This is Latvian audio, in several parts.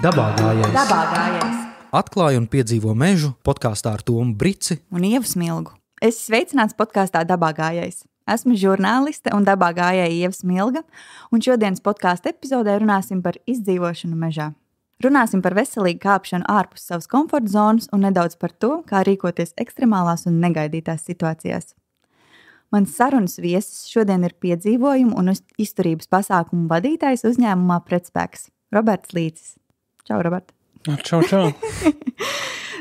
Dabā gājējs. Atklāj un piedzīvo mežu podkāstā ar Tomu Brici un Ievu Smilgu. Es sveicināts podkāstā Dabā gājējs. Esmu žurnāliste un dabā gājēja Ieva Smilga, un šodienas podkāstu epizodē runāsim par izdzīvošanu mežā. Runāsim par veselīgu kāpšanu ārpus savas komforta zonas un nedaudz par to, kā rīkoties ekstremālās un negaidītās situācijās. Mans sarunas viesis šodien ir piedzīvojumu un izturības pasākumu vadītājs uzņēmumā Pretspēks Roberts Līcis. Čau, Robert! Čau!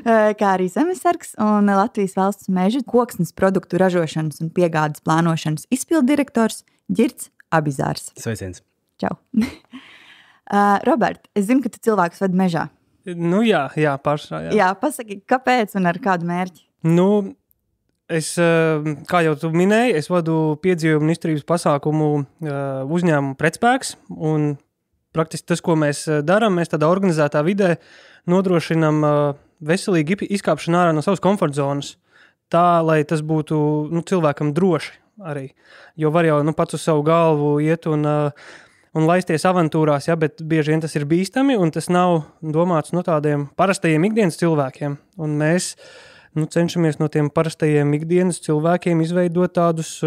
Kā arī zemesargs un Latvijas valsts meža koksnes produktu ražošanas un piegādes plānošanas izpilddirektors Ģirds Abizārs. Sveiciens! Čau! Robert, es zinu, ka tu cilvēkus vedi mežā. Nu jā, pašā. Jā, pasaki, kāpēc un ar kādu mērķi? Es, kā jau tu minēji, es vadu piedzīvojumu un izturības pasākumu uzņēmumu Pretspēks, un praktiski tas, ko mēs darām, mēs tādā organizētā vidē nodrošinam veselīgi izkāpšanu ārā no savas komforta zonas, tā, lai tas būtu cilvēkam droši arī. Jo var jau pats uz savu galvu iet un laisties avantūrās, bet bieži vien tas ir bīstami, un tas nav domāts tādiem parastajiem ikdienas cilvēkiem. Un mēs cenšamies no tiem parastajiem ikdienas cilvēkiem izveidot tādus,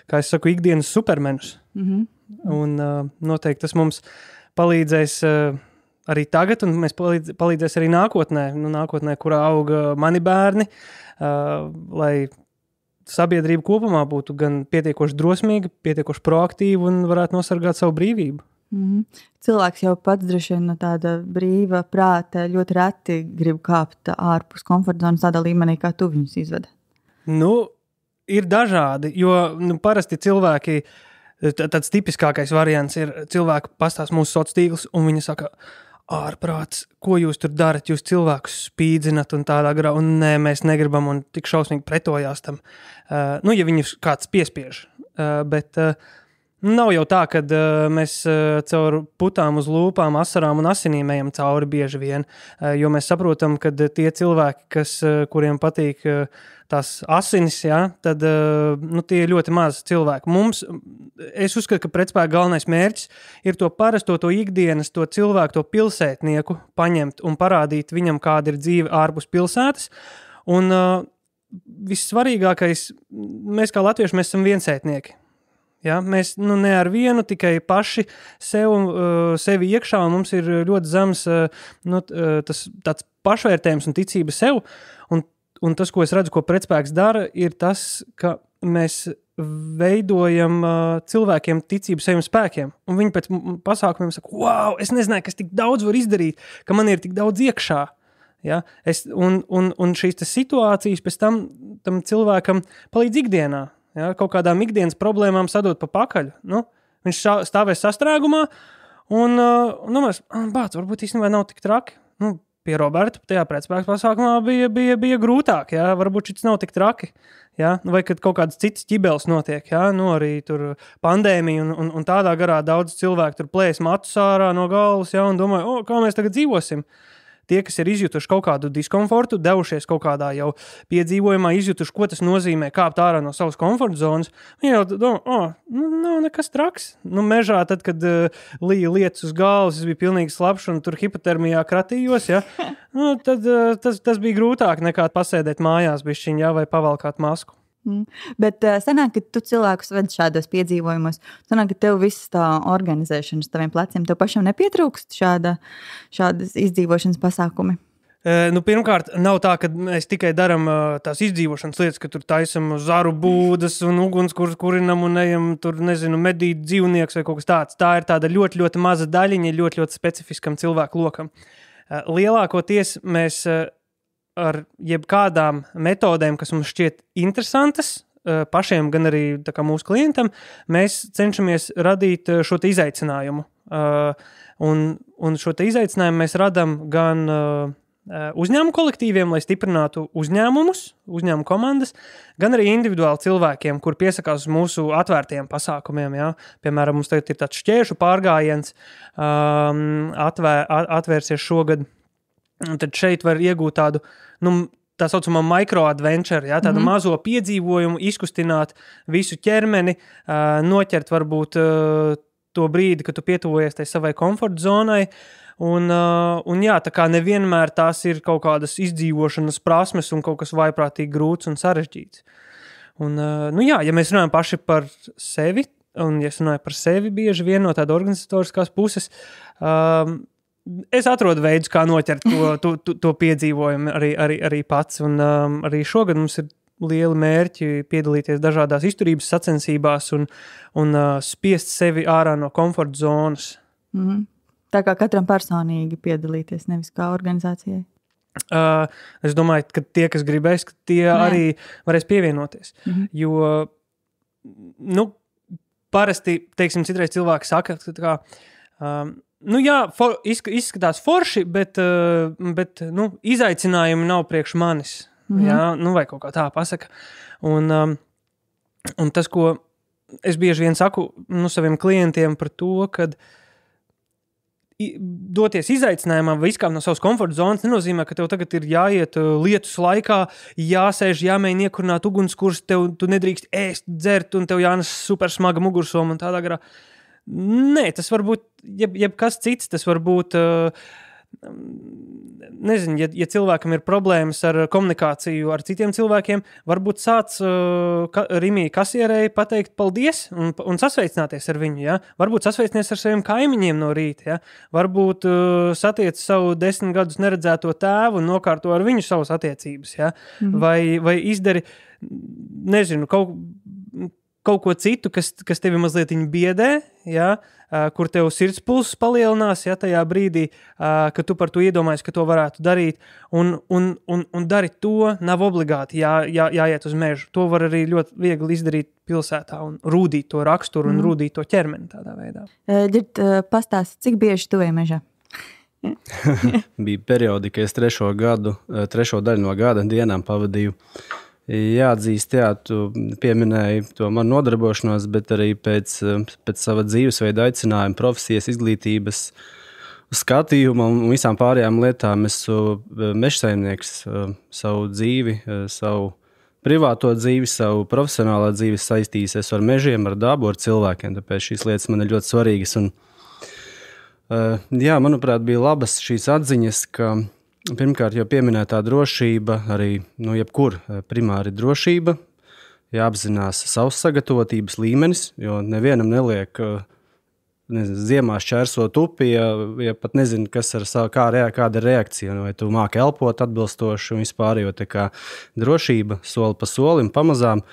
kā es saku, ikdienas supermenus. Un noteikti tas mums palīdzēs arī tagad, un mēs palīdzēs arī nākotnē, kurā auga mani bērni, lai sabiedrība kopumā būtu gan pietiekoši drosmīga, pietiekoši proaktīva un varētu nosargāt savu brīvību. Cilvēks jau pats droši vien no tāda brīva prāta ļoti reti grib kāpt ārpus komforta zonas tādā līmenī, kā tu viņus izvedi. Ir dažādi, jo parasti cilvēki, tāds tipiskākais variants ir cilvēki pastāst mūsu sociālos tīklus, un viņi saka, ārprāts, ko jūs tur darat, jūs cilvēkus spīdzinat un tādā garā, un nē, mēs negribam, un tik šausmīgi pretojās tam. Ja viņus kāds piespiež, bet nav jau tā, kad mēs caur putām uz lūpām, asarām un asinīm ejam cauri bieži vien, jo mēs saprotam, ka tie cilvēki, kuriem patīk tās asinis, tad tie ir ļoti maz cilvēki. Es uzskatu, ka Pretspēka galvenais mērķis ir to parasto, to ikdienas, to cilvēku, to pilsētnieku paņemt un parādīt viņam, kāda ir dzīve ārpus pilsētas. Un vissvarīgākais, mēs kā latvieši, mēs esam viensētnieki. Ja, mēs ne ar vienu, tikai paši sevi iekšā, un mums ir ļoti zems tas tāds pašvērtējums un ticība sev, un tas, ko es redzu, ko Pretspēks dara, ir tas, ka mēs veidojam cilvēkiem ticību saviem spēkiem, un viņi pēc pasākumiem saka, wow, es nezināju, kas tik daudz var izdarīt, ka man ir tik daudz iekšā. Ja? Un šīs situācijas pēc tam cilvēkam palīdz ikdienā. Ja, kaut kādām ikdienas problēmām sadot pa pakaļ. Viņš stāvēs sastrēgumā, un mēs, varbūt īstenībā nav tik traki. Pie Roberta tajā Pretspēks pasākumā bija grūtāk, ja, varbūt šis nav tik traki. Ja, vai kad kaut kāds cits ķibels notiek, ja, arī tur pandēmija un tādā garā daudz cilvēku tur plēs matus ārā no galvas, ja, un domāju, kā mēs tagad dzīvosim. Tie, kas ir izjutuši kaut kādu diskomfortu, devušies kaut kādā jau piedzīvojumā, izjutuši, ko tas nozīmē kāpt ārā no savas komforta zonas, viņi jau domā, nav nekas traks. Mežā, tad, kad lija lietas uz galvas, es biju pilnīgi slapšs un tur hipotermijā kratījos, ja, tad tas bija grūtāk nekā pasēdēt mājās bišķiņ, ja, vai pavalkāt masku. Bet sanāk, ka tu cilvēkus ved šādos piedzīvojumos, sanāk, ka tev viss tā organizēšana uz taviem pleciem, tev pašam nepietrūkst šādas izdzīvošanas pasākumi? Pirmkārt, nav tā, ka mēs tikai daram tās izdzīvošanas lietas, ka tur taisam zaru būdas un ugunskurs kurinam un ejam tur, medīt dzīvnieks vai kaut kas tāds. Tā ir tāda ļoti, ļoti maza daļiņa, ļoti, ļoti specifiskam cilvēku lokam. Lielākoties mēs ar jebkādām metodēm, kas mums šķiet interesantas, pašiem, gan arī tā kā mūsu klientam, mēs cenšamies radīt šo te izaicinājumu. Un šo te izaicinājumu mēs radam gan uzņēmumu kolektīviem, lai stiprinātu uzņēmumu komandas, gan arī individuāli cilvēkiem, kur piesakās uz mūsu atvērtiem pasākumiem. Ja? Piemēram, mums tagad ir tāds šķēršu pārgājiens, atvērsies šogad. Un tad šeit var iegūt tādu, tā saucamā micro-adventure, ja, tādu mazo piedzīvojumu, izkustināt visu ķermeni, noķert varbūt to brīdi, kad tu pietuvojies tai savai komforta zonai, un jā, tā kā nevienmēr tās ir kaut kādas izdzīvošanas prasmes un kaut kas vaiprātīgi grūts un sarežģīts. Un, jā, ja mēs runājam paši par sevi, un ja es runāju par sevi bieži vien no tāda organizatoriskās puses, es atrodu veidus, kā noķert to piedzīvojumu arī pats, un arī šogad mums ir lieli mērķi piedalīties dažādās izturības sacensībās un spiest sevi ārā no komforta zonas. Tā kā katram personīgi piedalīties, nevis kā organizācijai. Es domāju, ka tie, kas gribēs, ka tie arī varēs pievienoties. Jo, parasti, teiksim, citreiz cilvēki saka, ka jā, izskatās forši, bet izaicinājumi nav priekš manis. Jā, vai kaut kā tā pasaka. Un tas, ko es bieži vien saku saviem klientiem par to, kad doties izaicinājumā vai izkāpt no savas komforta zonas nenozīmē, ka tev tagad ir jāiet lietus laikā, jāsēž, jāmēģina iekurināt ugunskurs, tu nedrīkst ēst, dzert un tev jānes super smaga mugursoma un tādā garā. Nē, tas var būt jebkas cits, tas var būt nezinu, ja cilvēkam ir problēmas ar komunikāciju ar citiem cilvēkiem, varbūt sāc Rimī kasierei pateikt paldies un sasveicināties ar viņu, ja? Varbūt sasveicinies ar saviem kaimiņiem no rīta, ja? Varbūt satiec savu 10 gadus neredzēto tēvu un nokārto ar viņu savas attiecības, ja? Vai izdari, nezinu, kaut ko citu, kas tevi mazliet biedē, ja? Kur tev sirds pulss palielinās, ja, tajā brīdī, kad tu par to iedomājies, ka to varētu darīt, un dari to, nav obligāti jāiet uz mežu. To var arī ļoti viegli izdarīt pilsētā un rūdīt to raksturu un rūdīt to ķermeni tādā veidā. Ģirt, pastāsti, cik bieži tu ej mežā? Bija periodi, ka es trešo daļu no gada dienām pavadīju. Jāatzīst, tu pieminēji to manu nodarbošanos, bet arī pēc sava dzīvesveida aicinājuma, profesijas, izglītības skatījuma un visām pārējām lietām esmu mežsaimnieks. Savu dzīvi, savu privāto dzīvi, savu profesionālā dzīvi saistījis ar mežiem, ar dabu, ar cilvēkiem, tāpēc šīs lietas man ir ļoti svarīgas. Un, jā, manuprāt, bija labas šīs atziņas, ka pirmkārt, jau pieminētā drošība, arī jebkur primāri drošība, jāapzinās savs sagatavotības līmenis, jo nevienam neliek ziemā šķērsot upi, ja pat nezinu, kāda ir reakcija, vai tu māki elpot atbilstoši un vispārējo, tā kā drošība soli pa solim, pamazām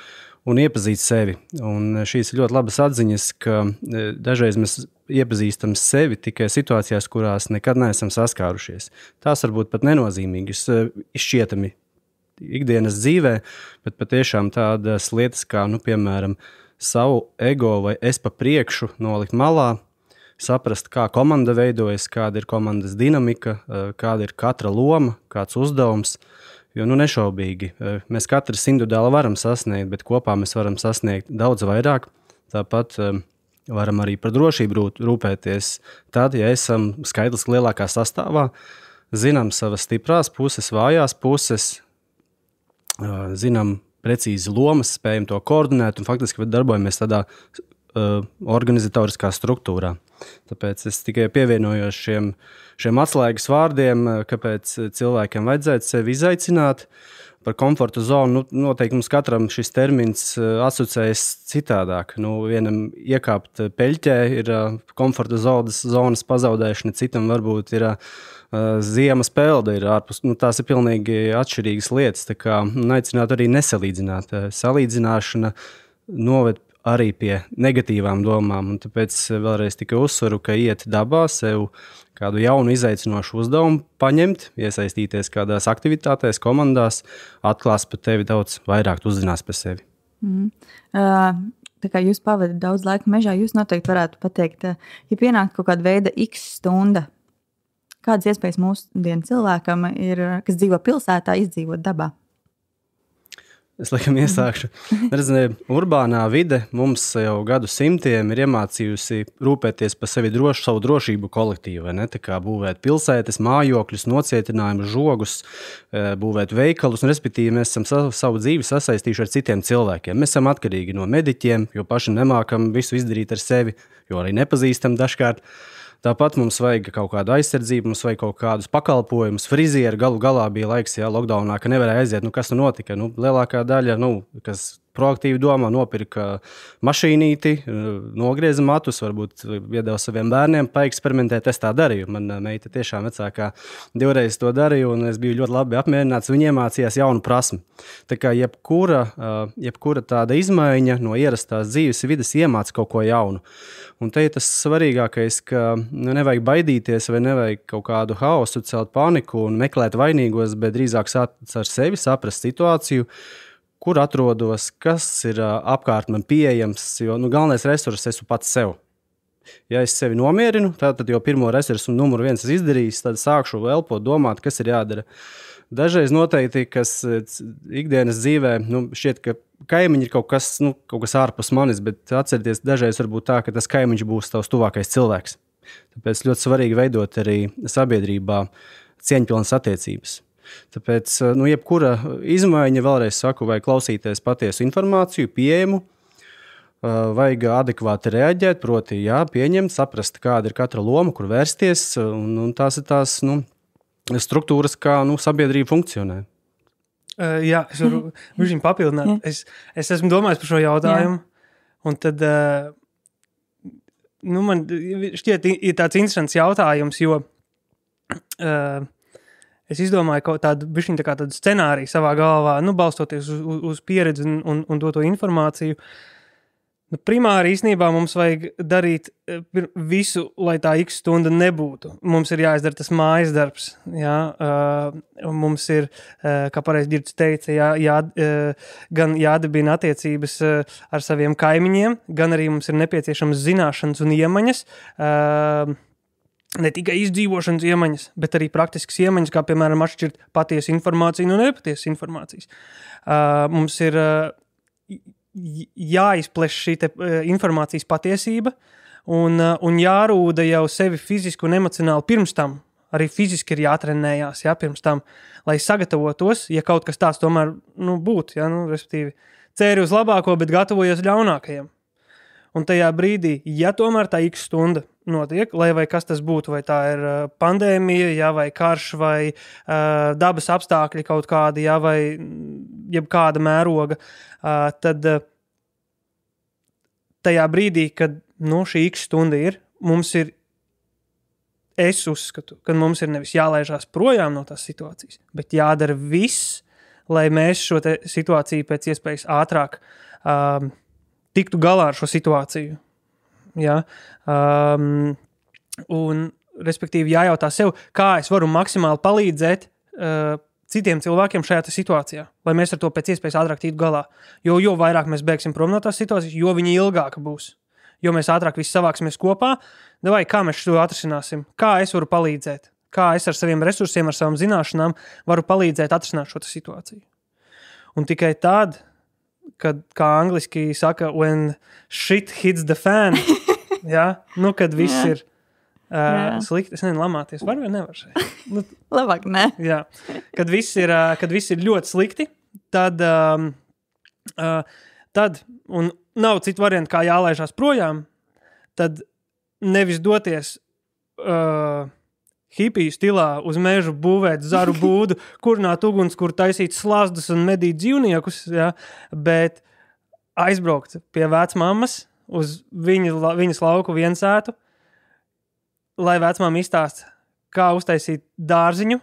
un iepazīt sevi. Un šīs ir ļoti labas atziņas, ka dažreiz mēs iepazīstam sevi tikai situācijās, kurās nekad neesam saskārušies. Tās varbūt pat nenozīmīgas, izšķietami ikdienas dzīvē, bet patiešām tādas lietas kā, piemēram, savu ego vai es pa priekšu nolikt malā, saprast, kā komanda veidojas, kāda ir komandas dinamika, kāda ir katra loma, kāds uzdevums. Jo nešaubīgi, mēs katrs individuāli varam sasniegt, bet kopā mēs varam sasniegt daudz vairāk. Tāpat varam arī par drošību rūpēties tad, ja esam skaitliski lielākā sastāvā, zinām savas stiprās puses, vājās puses, zinām precīzi lomas, spējam to koordinēt un faktiski darbojamies tādā organizatoriskā struktūrā. Tāpēc es tikai pievienojos šiem atslēgas vārdiem, kāpēc cilvēkiem vajadzētu sevi izaicināt. Par komforta zonu noteikti mums katram šis termins asociējas citādāk. Vienam iekāpt peļķē ir komforta zonas pazaudēšana, citam varbūt ir ziemas pelde ir ārpus. Tās ir pilnīgi atšķirīgas lietas, tā kā aicināt arī nesalīdzināt. Salīdzināšana noved arī pie negatīvām domām, un tāpēc vēlreiz tikai uzsveru, ka iet dabā, sev kādu jaunu izaicinošu uzdevumu paņemt, iesaistīties kādās aktivitātēs, komandās, atklās par tevi daudz vairāk, uzzinās par sevi. Tā kā jūs pavadat daudz laika mežā, jūs noteikti varētu pateikt, ja pienāk kaut kāda veida x stunda, kādas iespējas mūsdienu cilvēkam ir, kas dzīvo pilsētā, izdzīvot dabā? Es laikam iesākšu. Urbānā vide mums jau gadu simtiem ir iemācījusi rūpēties par savu drošību kolektīvu. Tā kā būvēt pilsētas, mājokļus, nocietinājumus, žogus, būvēt veikalus. Respektīvi, mēs esam savu dzīvi sasaistījuši ar citiem cilvēkiem. Mēs esam atkarīgi no mediķiem, jo paši nemākam visu izdarīt ar sevi, jo arī nepazīstam dažkārt. Tāpat mums vajag kaut kādu aizsardzību, mums vajag kaut kādus pakalpojumus, frizieri. Galu galā bija laiks, lockdownā, ka nevarēja aiziet. Kas nu notika? Lielākā daļa, kas proaktīvi domā, nopirka mašīnīti, nogrieza matus, varbūt iedeva saviem bērniem paeksperimentēt. Es tā darīju. Mana meita tiešām vecākā 2 reizes to darīju, un es biju ļoti labi apmierināts. Viņa iemācījās jaunu prasmi. Tā kā jebkura tāda izmaiņa no ierastās dzīves vides iemāca kaut ko jaunu. Un te ir tas svarīgākais, ka nevajag baidīties vai nevajag kaut kādu haosu, celt paniku un meklēt vainīgos, bet drīzāk sākt ar sevi, saprast situāciju, kur atrodos, kas ir apkārt man pieejams, jo galvenais resurss esmu pats sev. Ja es sevi nomierinu, tad jau pirmo resursu numuru 1 es izdarīju, tad sākšu elpot, domāt, kas ir jādara. Dažreiz noteikti, kas ikdienas dzīvē, šķiet, ka kaimiņi ir kaut kas ārpus manis, bet atcerieties, dažreiz varbūt tā, ka tas kaimiņš būs tavs tuvākais cilvēks. Tāpēc ļoti svarīgi veidot arī sabiedrībā cieņpilnas attiecības. Tāpēc, jebkura izmaiņa, vēlreiz saku, vai klausīties patiesu informāciju, pieejamu, vajag adekvāti reaģēt, proti, pieņemt, saprast, kāda ir katra loma, kur vērsties, un tās ir tās, struktūras, kā sabiedrība funkcionē. Jā, es varu viņam papildināt. Es esmu domājis par šo jautājumu, un tad man šķiet ir tāds interesants jautājums, jo es izdomāju kaut tādu scenāriju savā galvā, balstoties uz pieredzi un doto informāciju. Primāri īstenībā mums vajag darīt visu, lai tā X stunda nebūtu. Mums ir jāizdara tas mājas darbs. Mums ir, kā pareizi Girts teica, gan jādibina attiecības ar saviem kaimiņiem, gan arī mums ir nepieciešamas zināšanas un iemaņas. Ne tikai izdzīvošanas iemaņas, bet arī praktiskas iemaņas, kā piemēram atšķirt patiesu informāciju no nepatiesas informācijas. Mums ir jāizpleš šī informācijas patiesība un jārūda jau sevi fiziski un emocionāli pirms tam. Arī fiziski ir jātrenējās pirms tam, lai sagatavotos, ja kaut kas tāds tomēr būtu. Respektīvi, cēri uz labāko, bet gatavojies ļaunākajam. Un tajā brīdī, ja tomēr tā X stunda notiek, lai vai kas tas būtu, vai tā ir pandēmija, vai karš, vai dabas apstākļi kaut kādi, vai jebkāda mēroga, tad tajā brīdī, kad šī X stunda ir, es uzskatu, ka mums ir nevis jālaižās projām no tās situācijas, bet jādara viss, lai mēs šo situāciju pēc iespējas ātrāk tiktu galā ar šo situāciju. Un, respektīvi, jājautā sev, kā es varu maksimāli palīdzēt citiem cilvēkiem šajā situācijā, lai mēs ar to pēc iespējas ātrāk tiktu galā. Jo vairāk mēs bēgsim prom no tās situācijas, jo viņa ilgāka būs. Jo mēs ātrāk visi savāksimies kopā, kā mēs to atrisināsim, kā es varu palīdzēt, kā es ar saviem resursiem, ar savām zināšanām varu palīdzēt atrisināt šo situāciju. Un tikai tad, kad, kā angliski saka, when shit hits the fan, kad viss ir slikti, es nezinu, lamāties, var vai nevar šeit? Labāk, ne. Jā, kad viss ir ļoti slikti, tad un nav citu variantu, kā jālaižās projām, tad nevis doties hipiju stilā uz mežu būvēt zaru būdu, kurināt uguns, kur taisīt slazdus un medīt dzīvniekus, bet aizbraukt pie vecmammas uz viņas lauku viensētu, lai vecmāma izstāsta, kā uztaisīt dārziņu,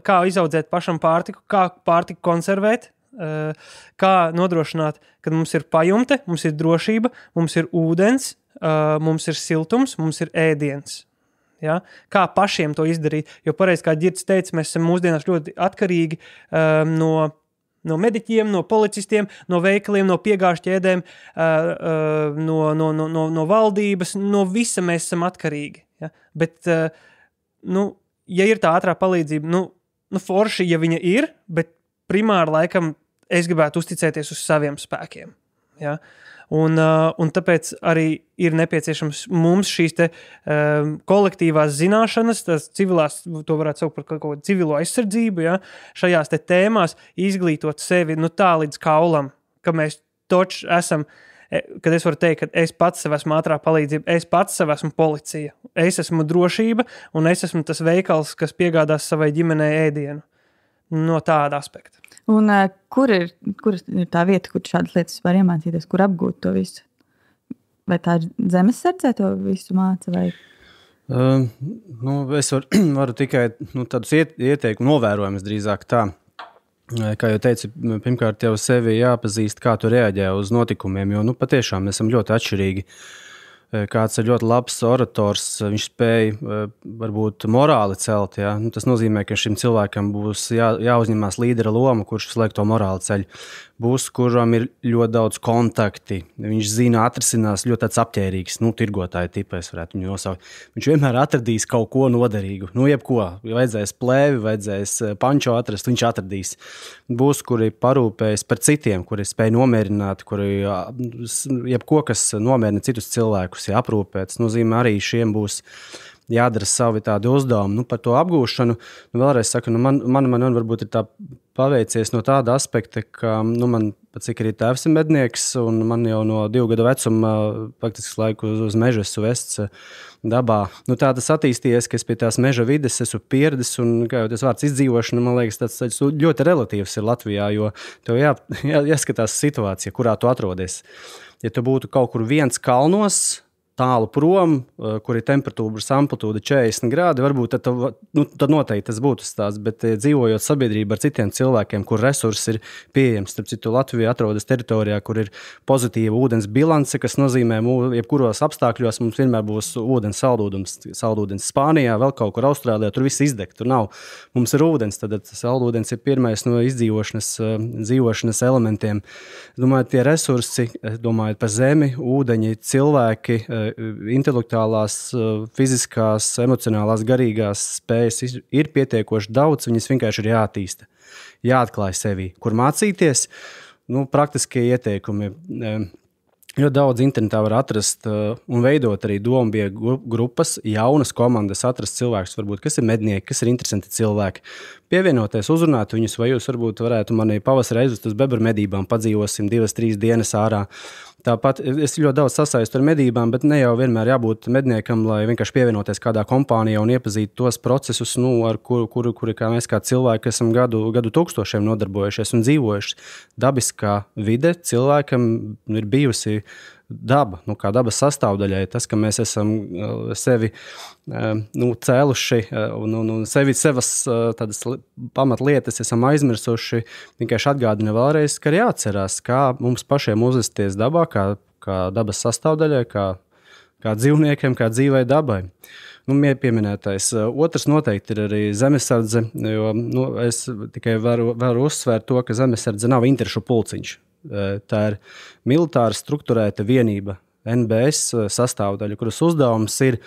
kā izaudzēt pašam pārtiku, kā pārtiku konservēt, kā nodrošināt, kad mums ir pajumte, mums ir drošība, mums ir ūdens, mums ir siltums, mums ir ēdiens. Kā pašiem to izdarīt, jo pareizi, kā Girts teica, mēs esam mūsdienās ļoti atkarīgi no mediķiem, no policistiem, no veikaliem, no piegāžu ķēdēm, no valdības, no visa mēs esam atkarīgi. Bet, ja ir tā ātrā palīdzība, forši, ja viņa ir, bet primāri laikam es gribētu uzticēties uz saviem spēkiem. Ja? Un tāpēc arī ir nepieciešams mums šīs te kolektīvās zināšanas, tas civilās, to varētu saukt par kaut ko civilo aizsardzību, ja? Šajās te tēmās izglītot sevi tā līdz kaulam, ka mēs toči esam, kad es varu teikt, ka es pats sev esmu ātrā palīdzība, es pats sev esmu policija, es esmu drošība un es esmu tas veikals, kas piegādās savai ģimenei ēdienu. No tāda aspekta. Un kur ir tā vieta, kur šādas lietas var iemācīties, kur apgūt to visu? Vai tā ir zemesardzē to visu māca? Vai? Es varu tikai tādus ieteikumu novērojumus drīzāk tā. Kā jau teicu, pirmkārt jau sevi jāpazīst, kā tu reaģē uz notikumiem, jo patiešām mēs esam ļoti atšķirīgi. Kāds ir ļoti labs orators, viņš spēja varbūt morāli celt. Ja? Tas nozīmē, ka šim cilvēkam būs jāuzņemās līdera loma, kurš visu laiku to morāli ceļ. Būs, kuram ir ļoti daudz kontakti. Viņš zina, atrisinās ļoti tāds apķērīgs, tirgotāja tipa, es varētu viņu nosaukt. Viņš vienmēr atradīs kaut ko noderīgu. Jebko. Ja vajadzēs plēvi, vajadzēs pančo atrast, viņš atradīs. Būs, kuri parūpējas par citiem, kuri spēj nomierināt, kuri jebko, kas nomierina citus cilvēkus, aprūpēt. Tas nozīmē, arī šiem būs jādara savi tādi uzdevumi par to apgūšanu. Vēlreiz saku, man varbūt ir tā paveicies no tāda aspekta, ka man pat cik arī tēvs ir mednieks, un man jau no 2 gadu vecuma faktiski laiku uz meža esmu vests dabā. Tā tas attīstījies, ka es pie tās meža vides esmu pieradis, un kā jau tas vārds izdzīvošana, man liekas, tas ļoti relatīvs ir Latvijā, jo tev jāskatās situācija, kurā tu atrodies. Ja tu būtu kaut kur viens kalnos, tālu prom, kur ir temperatūras amplitūda 40 grādi, varbūt tad noteikti tas būtu stāsts, bet dzīvojot sabiedrībā ar citiem cilvēkiem, kur resursi ir pieejams. Starp citu, Latvija atrodas teritorijā, kur ir pozitīva ūdens bilance, kas nozīmē, jebkuros apstākļos mums vienmēr būs ūdens saldūdens Spānijā, vēl kaut kur Austrālijā, tur viss izdeg, tur nav. Mums ir ūdens, tad saldūdens ir pirmais no dzīvošanas elementiem. Domājot, tie resursi, domājot par zemi, ūdeņi, cilvēki, intelektuālās, fiziskās, emocionālās, garīgās spējas ir pietiekoši daudz, viņas vienkārši ir jāattīsta, jāatklāj sevi, kur mācīties. Praktiskie ieteikumi. Ļoti daudz internetā var atrast un veidot arī dombiegu grupas, jaunas komandas, atrast cilvēkus, varbūt, kas ir mednieki, kas ir interesanti cilvēki. Pievienoties, uzrunāt viņus, vai jūs varbūt varētu mani pavasarī aizvest uz bebru medībām, padzīvosim 2-3 dienas ārā. Tāpat es ļoti daudz sasaistu ar medībām, bet ne jau vienmēr jābūt medniekam, lai vienkārši pievienoties kādā kompānijā un iepazītu tos procesus, ar kuri kā mēs kā cilvēki esam gadu tūkstošiem nodarbojušies un dzīvojuši. Dabiskā vide cilvēkam ir bijusi daba, kā dabas sastāvdaļai. Tas, ka mēs esam sevi cēluši un sevas tādas pamatlietas esam aizmirsuši, vienkārši atgādina vēlreiz, ka ir jāatcerās, kā mums pašiem uzvesties dabā, kā dabas sastāvdaļai, kā dzīvniekiem, kā dzīvai dabai. Pieminētais. Otrs noteikti ir arī zemesardze, jo es tikai varu uzsvērt to, ka zemesardze nav interešu pulciņš. Tā ir militāra strukturēta vienība, NBS sastāvdaļa, kuras uzdevums ir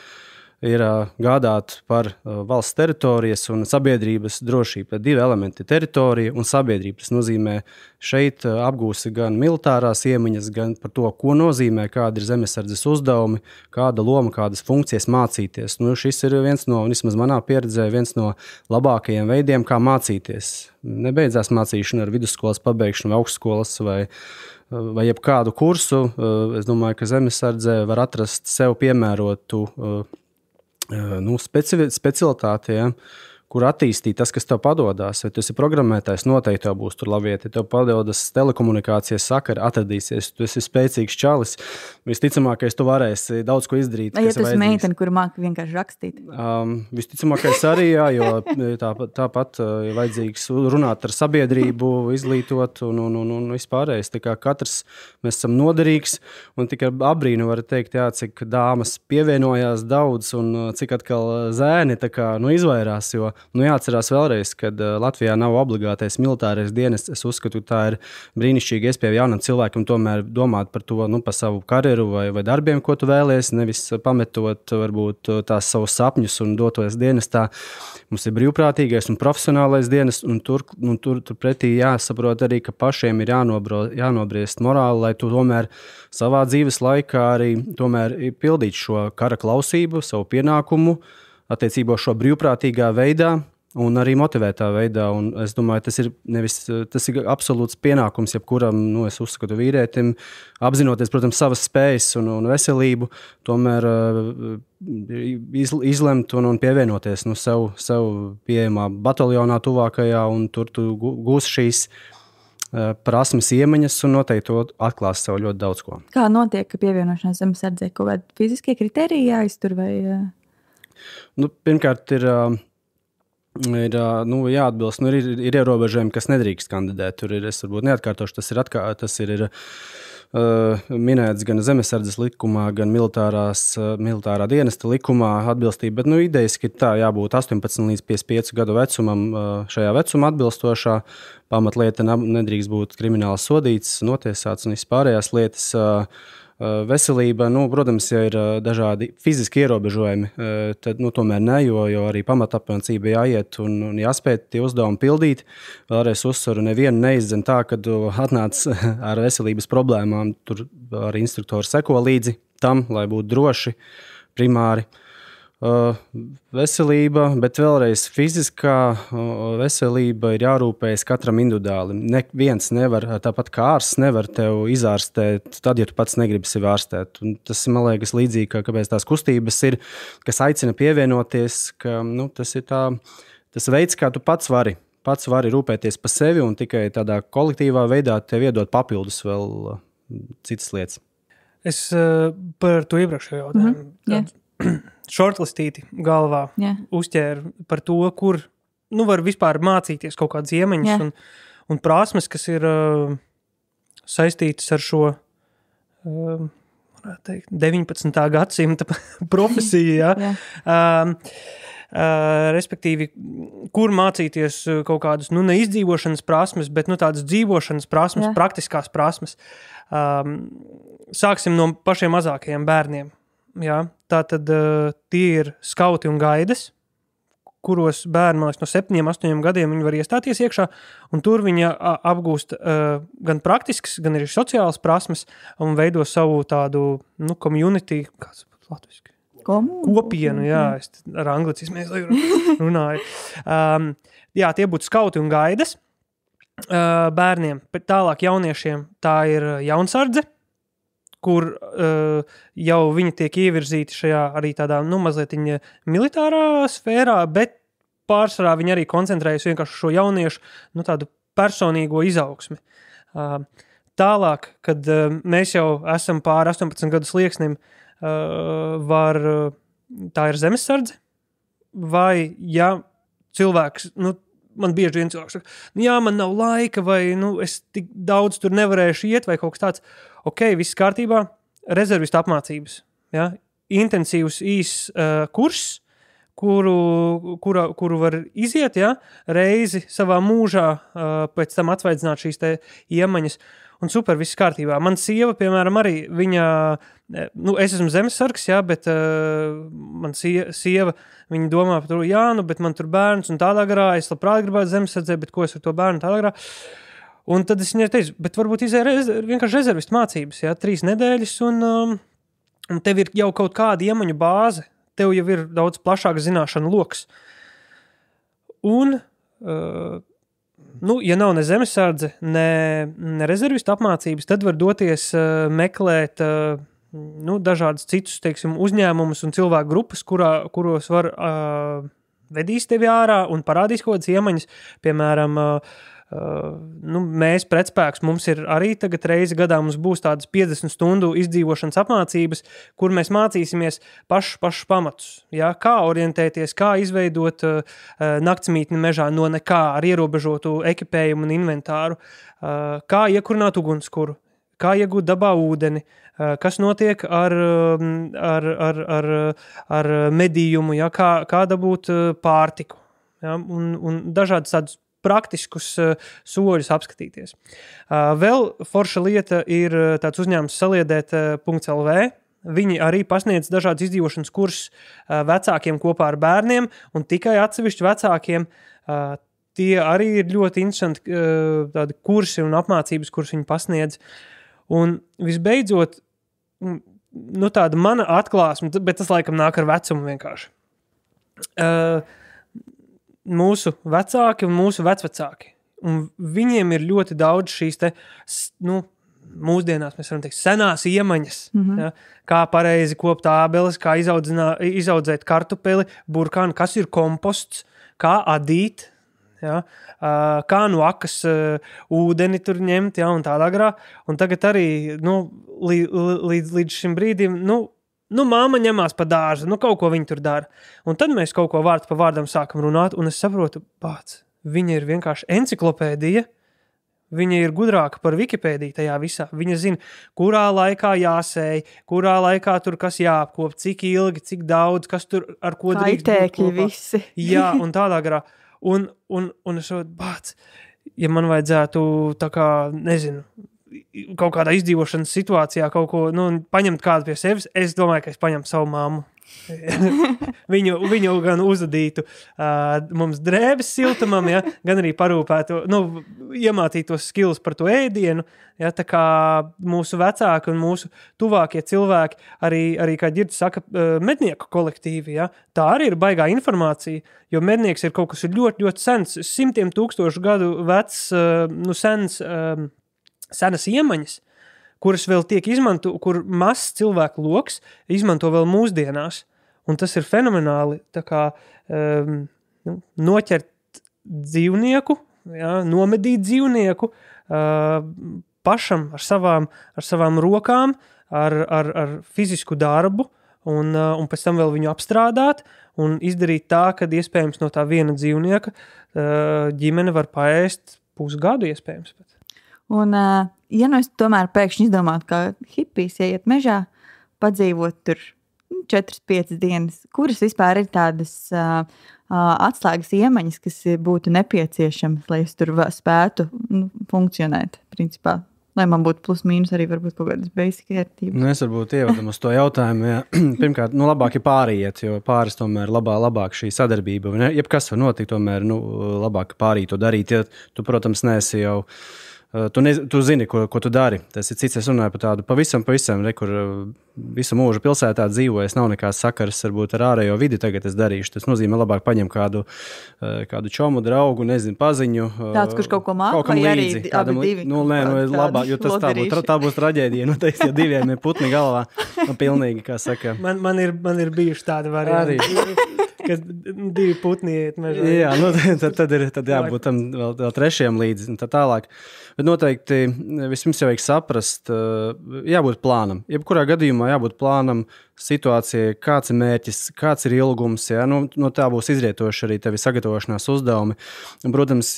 gādāt par valsts teritorijas un sabiedrības drošību. Tad 2 elementi - teritorija un sabiedrība. Tas nozīmē, šeit apgūsi gan militārās iemaņas, gan par to, ko nozīmē, kāda ir zemesardzes uzdevumi, kāda loma, kādas funkcijas mācīties. Šis ir viens no, vismaz manā pieredzē, viens no labākajiem veidiem, kā mācīties. Nebeidzās mācīšana ar vidusskolas pabeigšanu vai augstskolas vai jebkādu kursu. Es domāju, ka zemesardzē var atrast sev piemērotu specialitāti, ja, kur attīstīt tas, kas tev padodas. Vai tu esi programmētājs, noteikti tev būs tur labieti. Tev padodas telekomunikācijas sakari, atradīsies, tu esi spēcīgs čalis. Visticamākais, tu varēsi daudz ko izdarīt. Ja tu esi meitene, kur māki vienkārši rakstīt? Visticamākais arī, jā, jo tāpat vajadzīgs runāt ar sabiedrību, izglītot un vispārējais. Tā kā katrs mēs esam noderīgs, un tikai abrīnu var teikt, jā, cik dāmas pievienojās daudz un cik atkal zēni izvairās, jo Jāatcerās vēlreiz, ka Latvijā nav obligātais militārais dienests. Es uzskatu, ka tā ir brīnišķīga iespēja jaunam cilvēkam tomēr domāt par to, par savu karjeru vai darbiem, ko tu vēlies, nevis pametot varbūt tās savus sapņus un dotos dienestā. Mums ir brīvprātīgais un profesionālais dienests, un tur pretī jāsaprot arī, ka pašiem ir jānobriest morāli, lai tu tomēr savā dzīves laikā arī tomēr pildītu šo kara klausību, savu pienākumu, attiecībā šo brīvprātīgā veidā un arī motivētā veidā. Un es domāju, tas ir absolūts pienākums jebkuram, es uzskatu, vīrietim, apzinoties, protams, savas spējas un veselību, tomēr izlemt un pievienoties sev pieejamā bataljonā tuvākajā, un tur tu gūsi šīs prasmes, iemaņas, un noteikti to atklās sev ļoti daudz ko. Kā notiek pievienošanās zemesardzei? Kaut kādi fiziskie kriteriji jāiztur vai... Pirmkārt, ir jāatbilst. Ir ierobežojumi, kas nedrīkst kandidēt. Tur ir, es varbūt neatkārtošu, tas ir minēts gan zemesardzes likumā, gan militārā dienesta likumā atbilstība. Bet idejaski ir tā, jābūt 18 līdz 55 gadu vecumam, šajā vecuma atbilstošā. Pamatlieta nedrīkst būt krimināli sodīts, notiesāts un vispārējās lietas. Veselība, protams, ja ir dažādi fiziski ierobežojumi, tad tomēr ne, jo arī pamatapmācība jāiet un jāspēj tie uzdevumi pildīt. Vēlreiz uzsveru, nevienu neizdzen tā, kad atnāc ar veselības problēmām, tur arī instruktori seko līdzi tam, lai būtu droši, primāri. Veselība, bet vēlreiz fiziskā veselība ir jārūpējas katram individuāli. Neviens nevar, tāpat kā ārsts, nevar tev izārstēt tad, ja tu pats negribi sevi ārstēt. Un tas, man liekas, līdzīgi, kāpēc tās kustības ir, kas aicina pievienoties, ka tas ir tas veids, kā tu pats vari rūpēties par sevi, un tikai tādā kolektīvā veidā tev iedot papildus vēl citas lietas. Es par to iepriekšējo jautājumu. Šortlistīti galvā uzķēru par to, kur var vispār mācīties kaut kādas iemaņas un prasmes, kas ir saistītas ar šo 19. gadsimta profesiju. Respektīvi, kur mācīties kaut kādas, neizdzīvošanas prasmes, bet tādas dzīvošanas prasmes, praktiskās prasmes. Sāksim no pašiem mazākajiem bērniem. Tātad tie ir skauti un gaidas, kuros bērni, man liekas, no 7-8 gadiem viņi var iestāties iekšā, un tur viņi apgūst gan praktiskas, gan arī sociālas prasmes, un veido savu tādu, community, kāds latviski? Kopienu, es ar anglicismu runāju. Tie būtu skauti un gaidas bērniem, bet tālāk jauniešiem tā ir jaunsardze, kur jau viņi tiek ievirzīti šajā arī tādā, mazliet militārā sfērā, bet pārsvarā viņi arī koncentrējas vienkārši šo jauniešu, tādu personīgo izaugsmi. Tālāk, kad mēs jau esam pār 18 gadu slieksnim, tā ir zemesardze, vai cilvēks, man bieži vien cilvēks saka, man nav laika, vai es tik daudz tur nevarēšu iet, vai kaut kas tāds. Viss kārtībā, rezervistu apmācības, intensīvs īss kurs, kuru var iziet, reizi savā mūžā, pēc tam atsvaidzināt šīs te iemaņas, un super, viss kārtībā. Man sieva, piemēram, arī viņa, es esmu zemesargs, bet man sieva, viņa domā par to, bet man tur bērns un tādā garā, es labprāt gribētu zemesardzē, bet ko es ar to bērnu tādā garā? Un tad es viņai teicu, bet varbūt vienkārši rezervistu mācības, 3 nedēļas, un tev ir jau kaut kāda iemaņu bāze, tev jau ir daudz plašāks zināšanu loks. Un, ja nav ne zemesardze, ne rezervistu apmācības, tad var doties meklēt dažādas citus, uzņēmumus un cilvēku grupas, kuros var vedīs tevi ārā un parādīs kaut kādas iemaņas, piemēram, mēs pretspēks, mums ir arī tagad reizi gadā mums būs tādas 50 stundu izdzīvošanas apmācības, kur mēs mācīsimies pašus pamatus, kā orientēties, kā izveidot naktsmītni mežā no nekā ar ierobežotu ekipējumu un inventāru, kā iekurināt ugunskura, kā iegūt dabā ūdeni, kas notiek ar medījumu, kā dabūt pārtiku. ja, un dažādus tādus praktiskus soļus apskatīties. Vēl forša lieta ir tāds uzņēmums saliedēt.lv. Viņi arī pasniedz dažādas izdzīvošanas kursus vecākiem kopā ar bērniem un tikai atsevišķi vecākiem. Tie arī ir ļoti interesanti tādi kursi un apmācības, kurus viņi pasniedz. Un visbeidzot, tāda mana atklāsme, bet tas laikam nāk ar vecumu vienkārši. Mūsu vecāki un mūsu vecvecāki. Un viņiem ir ļoti daudz šīs mūsdienās mēs varam teikt senās iemaņas. Ja? Kā pareizi kopt ābeles, kā izaudzēt kartupeli, burkānu, kas ir komposts, kā adīt, ja? Kā no akas ūdeni tur ņemt, ja? Un tādā garā. Un tagad arī līdz šim brīdim, māma ņemās pa dārzu, kaut ko viņi tur dara. Un tad mēs kaut ko vārdu pa vārdam sākam runāt, un es saprotu, viņa ir vienkārši enciklopēdija, viņa ir gudrāka par Wikipēdiju tajā visā. Viņa zina, kurā laikā jāsēj, kurā laikā tur kas jāapkop, cik ilgi, cik daudz, kas tur ar ko drīkst būt kopā. Visi. Jā, un tādā garā. Un es saprotu, ja man vajadzētu tā kā, nezinu, kaut kādā izdzīvošanas situācijā kaut ko, paņemt kādu pie sevis, es domāju, ka es paņemtu savu mammu. viņu gan uzadītu mums drēbes siltumam, ja, gan arī parūpētu, iemācīt tos skills par to ēdienu, ja, tā kā mūsu vecāki un mūsu tuvākie cilvēki, arī kā Ģirds saka, mednieku kolektīvi, ja, tā arī ir baigā informācija, jo mednieks ir kaut kas ļoti, ļoti sens, 100 000 gadu vecs, senas iemaņas, kuras vēl tiek kur mazs cilvēku loks izmanto vēl mūsdienās. Un tas ir fenomenāli, tā kā noķert dzīvnieku, ja, nomedīt dzīvnieku pašam ar savām rokām, ar fizisku darbu, un pēc tam vēl viņu apstrādāt un izdarīt tā, kad iespējams no tā viena dzīvnieka ģimene var paēst pusgadu iespējams. Un, ja es tomēr pēkšņi izdomātu, kā hipijs ieiet mežā, padzīvot tur 4-5 dienas, kuras vispār ir tādas atslēgas iemaņas, kas būtu nepieciešamas, lai es tur spētu funkcionēt, principā. Lai man būtu plus mīnus arī varbūt kaut kādas basic ērtības. Es varbūt ievadam uz to jautājumu. Ja. Pirmkārt, labāk ir pāriet, jo pāris tomēr labāk šī sadarbība. Jebkas var notikt, tomēr labāk pārīt to darīt. Ja tu, protams, neesi jau... Tu zini, ko tu dari. Tas ir cits, es runāju par tādu pavisam, kur visu mūžu pilsētā dzīvojas, nav nekāds sakars varbūt ar ārējo vidi, tagad es darīšu. Tas nozīmē labāk paņem kādu čomu, draugu, nezinu, paziņu. Tāds, kurš kaut ko māk, vai arī abi divi? Labāk, jo tas tā būs traģēdija. Ja diviem ir putni galvā, pilnīgi, kā saka. Man ir bijuši tādi varianti. Kad divi putni iet mežā. Jā, tad jābūt tam vēl trešiem līdzi un tā tālāk. Bet noteikti vispirms jau vajag saprast, jābūt plānam. Jebkurā gadījumā jābūt plānam situācijai, kāds ir mērķis, kāds ir ilgums. Ja? No tā būs izrietoši arī tevi sagatavošanās uzdevumi. Protams,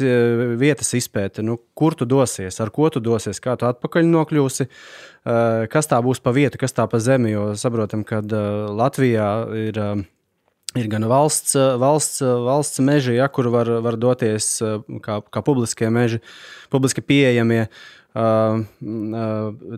vietas izpēte, kur tu dosies, ar ko tu dosies, kā tu atpakaļ nokļūsi, kas tā būs pa vietu, kas tā pa zemi, jo saprotam, ka Latvijā ir gan valsts meži, ja, kur var doties kā publiskie meži, publiski pieejamie.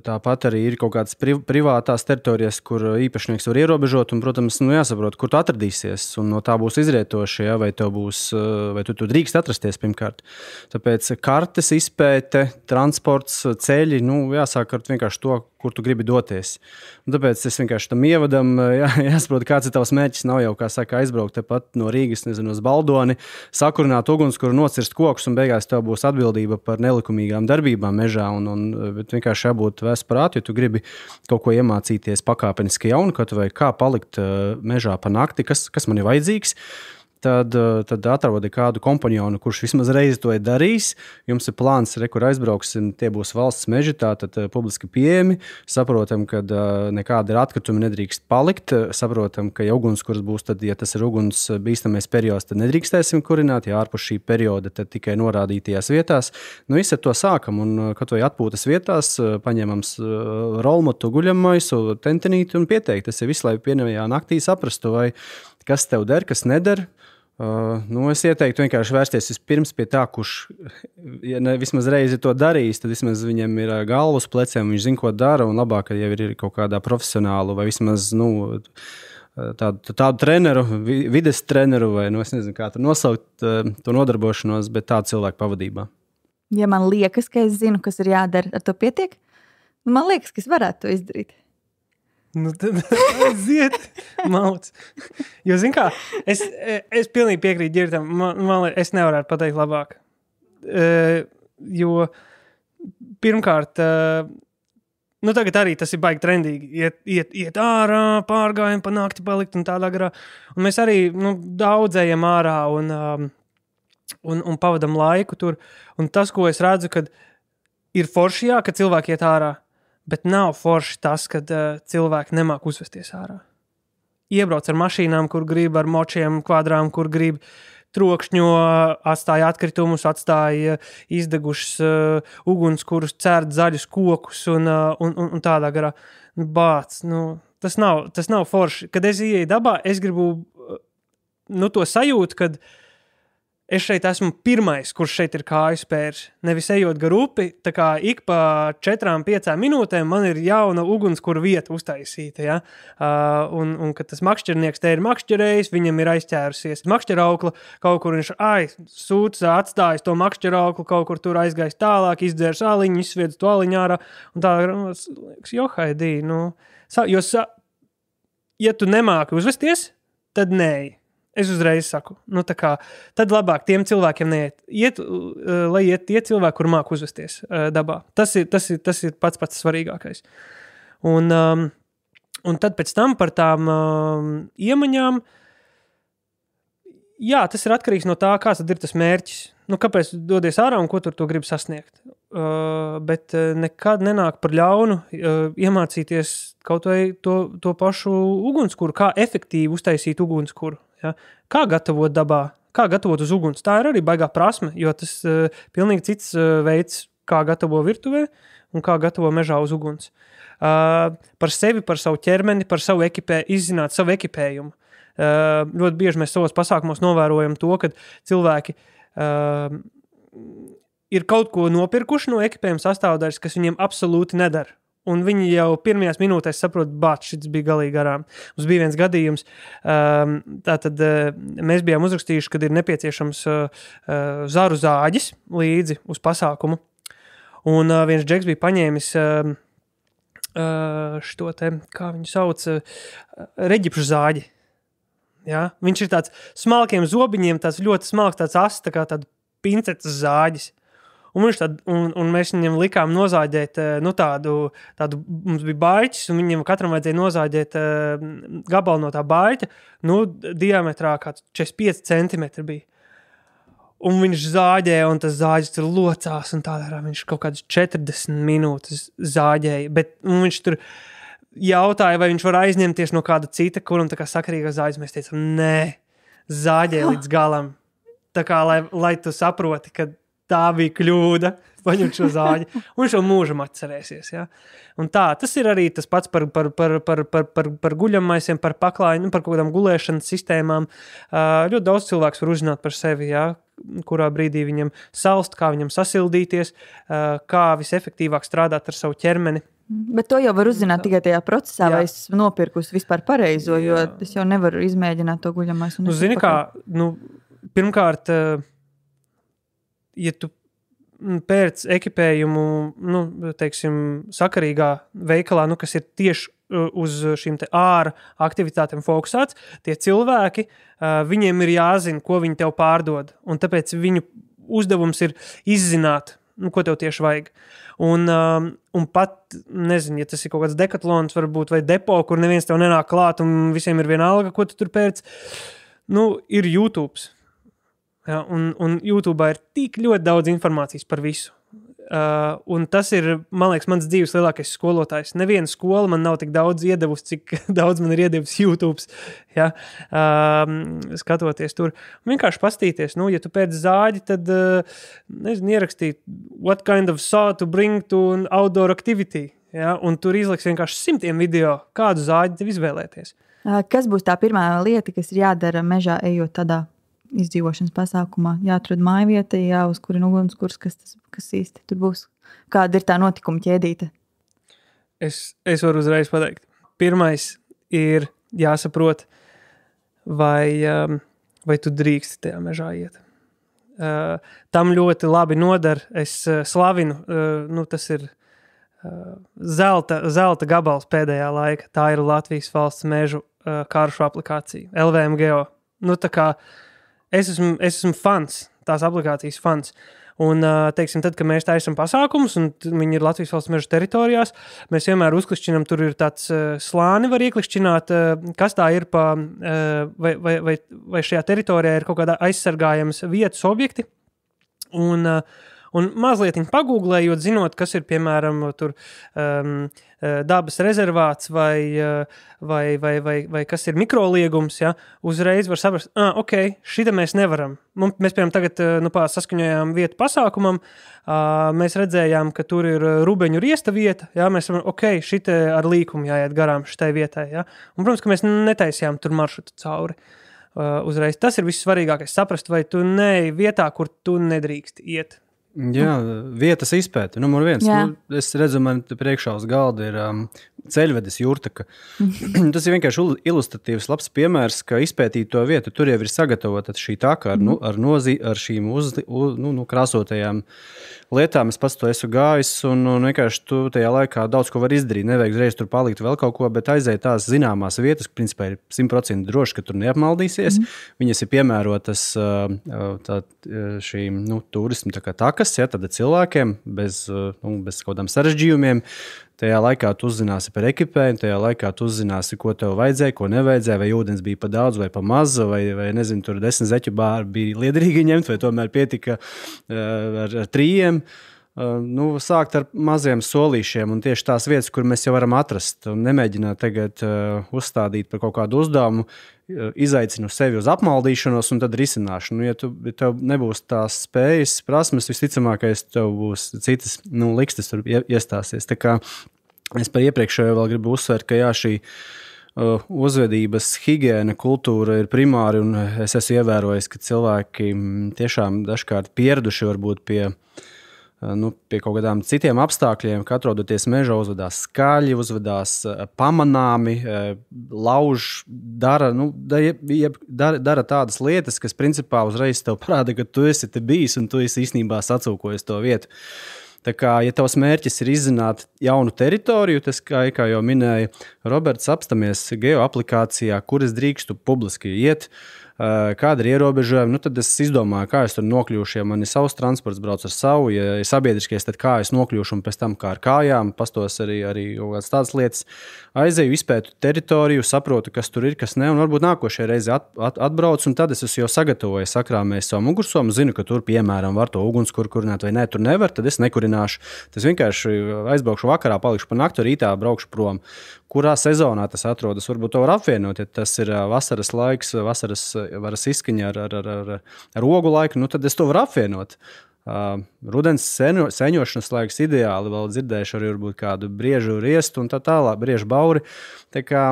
Tāpat arī ir kaut kādas privātās teritorijas, kur īpašnieks var ierobežot, un, protams, jāsaprot, kur tu atradīsies, un no tā būs izrietoši, ja, vai tu drīkst atrasties pirmkārt. Tāpēc kartes izpēte, transports, ceļi, jāsāk ar vienkārši to, kur tu gribi doties. Un tāpēc es vienkārši tam ievadam, jāsaprot, kāds ir tavs mērķis, nav jau, kā saka, aizbraukt tepat no Rīgas, nezinu, uz Baldoni, sakurināt ugunskura, nocirst kokus, un beigās tev būs atbildība par nelikumīgām darbībām mežā, bet vienkārši jābūt vēsprāt, jo tu gribi kaut ko iemācīties pakāpeniski jaunu, kā palikt mežā pa nakti, kas man ir vajadzīgs. Tad atrodi kādu kompanjonu, kurš vismaz reizi to ir darījis. Jums ir plāns, kur aizbrauksim, tie būs valsts meži, tātad publiski pieejami. Saprotam, ka nekādi atkritumi nedrīkst palikt. Saprotam, ka ja ugunskurs būs, tad, ja tas ir uguns bīstamais periods, tad nedrīkstēsim kurināt. Ja ārpus šī perioda, tad tikai norādītajās vietās. Viss ar to sākam, un kad vai atpūtas vietās, paņemam rolmotu, guļammaisu, tentenīti un pieteikt. Tas ir visu, lai pirmajā naktī saprastu, vai kas tev der, kas neder. Es ieteiktu vienkārši vērsties vispirms pie tā, kurš, ja ne vismaz reizi to darījis, tad vismaz viņam ir galva uz pleciem, viņš zina, ko dara, un labāk, ja ir kaut kādā profesionālu vai vismaz, tādu treneru, vides treneru, vai, es nezinu, kā tur nosaukt to nodarbošanos, bet tādu cilvēku pavadībā. Ja man liekas, ka es zinu, kas ir jādara, ar to pietiek, man liekas, ka es varētu to izdarīt. Tad aiziet, mauc. Jo, zin kā, es pilnīgi piekrītu Ģirtam, es nevarētu pateikt labāk. Jo, pirmkārt, tagad arī tas ir baigi trendīgi. Iet ārā, pārgājumi pa nakti palikt un tādā garā. Un mēs arī, daudzējam ārā un pavadam laiku tur. Un tas, ko es redzu, kad ir forši ka cilvēki iet ārā, bet nav forši tas, kad cilvēki nemāk uzvesties ārā. Iebrauc ar mašīnām, kur grib, ar močiem, kvadrām, kur grib, trokšņo, atstāja atkritumus, atstāja izdegušas ugunskurus, cērt zaļus kokus un tādā garā. Bāc, tas nav forši. Kad es ieeju dabā, es gribu to sajūtu, kad es šeit esmu pirmais, kurš šeit ir kāju spērs. Nevis ejot gar upi, tā kā ik pa 4-5 minūtēm man ir jauna ugunskura vieta uztaisīta, ja? Un kad tas makšķernieks te ir makšķerējis, viņam ir aizķērusies makšķeraukla, kaut kur viņš sūc, atstājis to makšķerauklu, kaut kur tur aizgājis tālāk, izdzērs aliņu, izsviedz to aliņu ārā, un tā, johaidī, ja tu nemāki uzvesties, tad nē. Es uzreiz saku, tad labāk tiem cilvēkiem neiet, lai iet tie cilvēki, kur māk uzvesties dabā. Tas ir pats svarīgākais. Un tad pēc tam par tām iemaņām, tas ir atkarīgs no tā, kāds tad ir tas mērķis. Kāpēc dodies ārā un ko tur to grib sasniegt. Bet nekad nenāk par ļaunu iemācīties kaut vai to pašu ugunskuru, kā efektīvi uztaisīt ugunskuru. Ja? Kā gatavot dabā, kā gatavot uz uguns. Tā ir arī baigā prasme, jo tas pilnīgi cits veids, kā gatavo virtuvē un kā gatavo mežā uz uguns. Par sevi, par savu ķermeni, par savu izzināt savu ekipējumu. Ļoti bieži mēs savos pasākumos novērojam to, ka cilvēki ir kaut ko nopirkuši no ekipējuma sastāvdaļas, kas viņiem absolūti nedara. Un viņi jau pirmajās minūtēs saprot, šis bija galīgi garām. Mums bija viens gadījums, tātad mēs bijām uzrakstījuši, kad ir nepieciešams zaru zāģis līdzi uz pasākumu. Un viens džeks bija paņēmis šo te, kā viņu sauc, reģipšu zāģi. Ja? Viņš ir tāds smalkiem zobiņiem, tāds ļoti smalks, tāds asts, tā kā tāda pincetes zāģis. Un mēs viņam likām nozāģēt tādu, mums bija baļķis, un viņam katram vajadzēja nozāģēt gabalu no tā baļķa, diametrā kā 45 centimetri bija. Un viņš zāģēja, un tas zāģis tur locās, un tādā viņš kaut kādas 40 minūtes zāģēja, bet viņš tur jautāja, vai viņš var aizņemties no kāda cita, kuram tā kā sakarīga zāģis. Mēs teicām, nē, zāģēja līdz galam. Tā kā, lai tu saproti, ka tā bija kļūda, paņemt šo zāģi, un šo mūžam atcerēsies. Ja? Un tas ir arī tas pats par guļammaisiem, par paklāju, par kaut kādām gulēšanas sistēmām. Ļoti daudz cilvēks var uzzināt par sevi, ja? Kurā brīdī viņam salst, kā viņam sasildīties, kā visefektīvāk strādāt ar savu ķermeni. Bet to jau var uzzināt tikai tajā procesā, vai es nopirkus vispār pareizo, jo es jau nevaru izmēģināt to guļamaisu. Zini kā, pirmkārt, ja tu pērc ekipējumu, teiksim, sakarīgā veikalā, kas ir tieši uz šīm te āra aktivitātēm fokusēts, tie cilvēki, viņiem ir jāzina, ko viņi tev pārdod, un tāpēc viņu uzdevums ir izzināt, ko tev tieši vajag. Un pat, nezinu, ja tas ir kaut kāds dekatlons varbūt, vai depo, kur neviens tev nenāk klāt, un visiem ir viena alga, ko tu tur pērc, ir YouTube. Ja, un YouTube'ā ir tik ļoti daudz informācijas par visu. Un tas ir, man liekas, mans dzīves lielākais skolotājs. Neviena skola man nav tik daudz iedevusi, cik daudz man ir iedevusi YouTube, ja, skatoties tur. Un vienkārši pastīties, ja tu pēc zāģi, tad, nezinu, ierakstīt what kind of saw to bring to an outdoor activity. Ja, un tur izliks vienkārši 100 video, kādu zāģi tev izvēlēties. Kas būs tā pirmā lieta, kas ir jādara mežā ejot tādā izdzīvošanas pasākumā. Jāatrod mājvieta, jāuzkurina ugunskurs, kas īsti tur būs. Kāda ir tā notikuma ķēdīte? Es varu uzreiz pateikt. Pirmais ir jāsaprot, vai tu drīksti tajā mežā iet. Tam ļoti labi nodar. Es slavinu, tas ir zelta gabals pēdējā laika. Tā ir Latvijas valsts mežu karšu aplikācija, LVM Geo. Tā kā es esmu fans, tās aplikācijas fans. Un, teiksim, tad, kad mēs taisam pasākumus, un viņi ir Latvijas valsts meža teritorijās, mēs vienmēr uzklišķinām, tur ir tāds slāni var ieklišķināt, kas tā ir vai šajā teritorijā ir kaut kādā aizsargājams vietas objekti. Un mazliet pagūglējot, zinot, kas ir, piemēram, tur dabas rezervāts vai kas ir mikroliegums, ja, uzreiz var saprast, ok, šita mēs nevaram. Mēs, piemēram, tagad saskaņojām vietu pasākumam, mēs redzējām, ka tur ir rubeņu riesta vieta, ja, mēs varam, ok, šita ar līkumu jāiet garām šitai vietai, ja. Un, protams, ka mēs netaisījām tur maršrutu cauri uzreiz. Tas ir vissvarīgākais, saprast, vai tu neej vietā, kur tu nedrīkst iet. Jā, vietas izpēta. Numur 1. Es redzu, man priekšā uz galda ir ceļvedes Jurtaka. Tas ir vienkārši ilustratīvs labs piemērs, ka izpētīt to vietu. Tur jau ir sagatavota šī taka ar šīm krāsotajām lietām. Es pats to esmu gājis un vienkārši tu tajā laikā daudz ko var izdarīt. Nevajag uzreiz tur palikt vēl kaut ko, bet aiziet tās zināmās vietas, principā ir 100% droši, ka tur neapmaldīsies. Viņas ir piemērotas šīm turismu takas, ja, tad cilvēkiem bez kaut kādām sarežģījumiem. Tajā laikā tu uzzināsi par ekipējumu, tajā laikā tu uzzināsi, ko tev vajadzēja, ko nevajadzēja, vai ūdens bija pa daudz vai pa maz, vai nezinu, tur 10 zeķu bāri bija liederīgi ņemt, vai tomēr pietika ar 3. Sākt ar maziem solīšiem un tieši tās vietas, kur mēs jau varam atrast un nemēģināt tagad uzstādīt par kaut kādu uzdevumu, izaicinu sevi uz apmaldīšanos un tad risināšanu. Ja tev nebūs tās spējas, prasmes, visticamākais tev būs citas likstas tur iestāsies. Tā kā es par iepriekšējo vēl gribu uzsvērt, ka jā, šī uzvedības higiēna kultūra ir primāri un es esmu ievērojis, ka cilvēki tiešām dažkārt pieraduši varbūt pie kaut kādām citiem apstākļiem, ka atrodoties mežā uzvedās skaļi, uzvedās pamanāmi, lauž, dara tādas lietas, kas principā uzreiz tev parāda, ka tu esi te bijis un tu esi īstenībā sacūkojis to vietu. Tā kā, ja tavs mērķis ir izzināt jaunu teritoriju, tas, kā jau minēja Roberts, apstamies geo aplikācijā, kur es drīkstu publiski iet, kāda ir ierobežojuma, tad es izdomāju, kā es tur nokļūšu, ja man ir savs transports, brauc ar savu, ja ir sabiedriskais, tad kā es nokļūšu un pēc tam kā ar kājām, pastos arī kaut kādas tādas lietas. Aizeju, izpētu teritoriju, saprotu, kas tur ir, kas ne, un varbūt nākošajā reize atbraucu, un tad es jau sagatavoju, sakrāmēju savu mugursomu, zinu, ka tur, piemēram, var to ugunskura kurināt vai nē, tur nevar, tad es nekurināšu. Tas vienkārši aizbraukšu vakarā, palikšu pa nakti, rītā braukšu prom. Kurā sezonā tas atrodas, varbūt to var apvienot, ja tas ir vasaras laiks, varas izskaņa ar ogu laiku, tad es to varu apvienot. Rudens seņošanas laiks ideāli, vēl dzirdējuši arī varbūt kādu briežu riestu un tā tālāk, briežu bauri. Tā kā,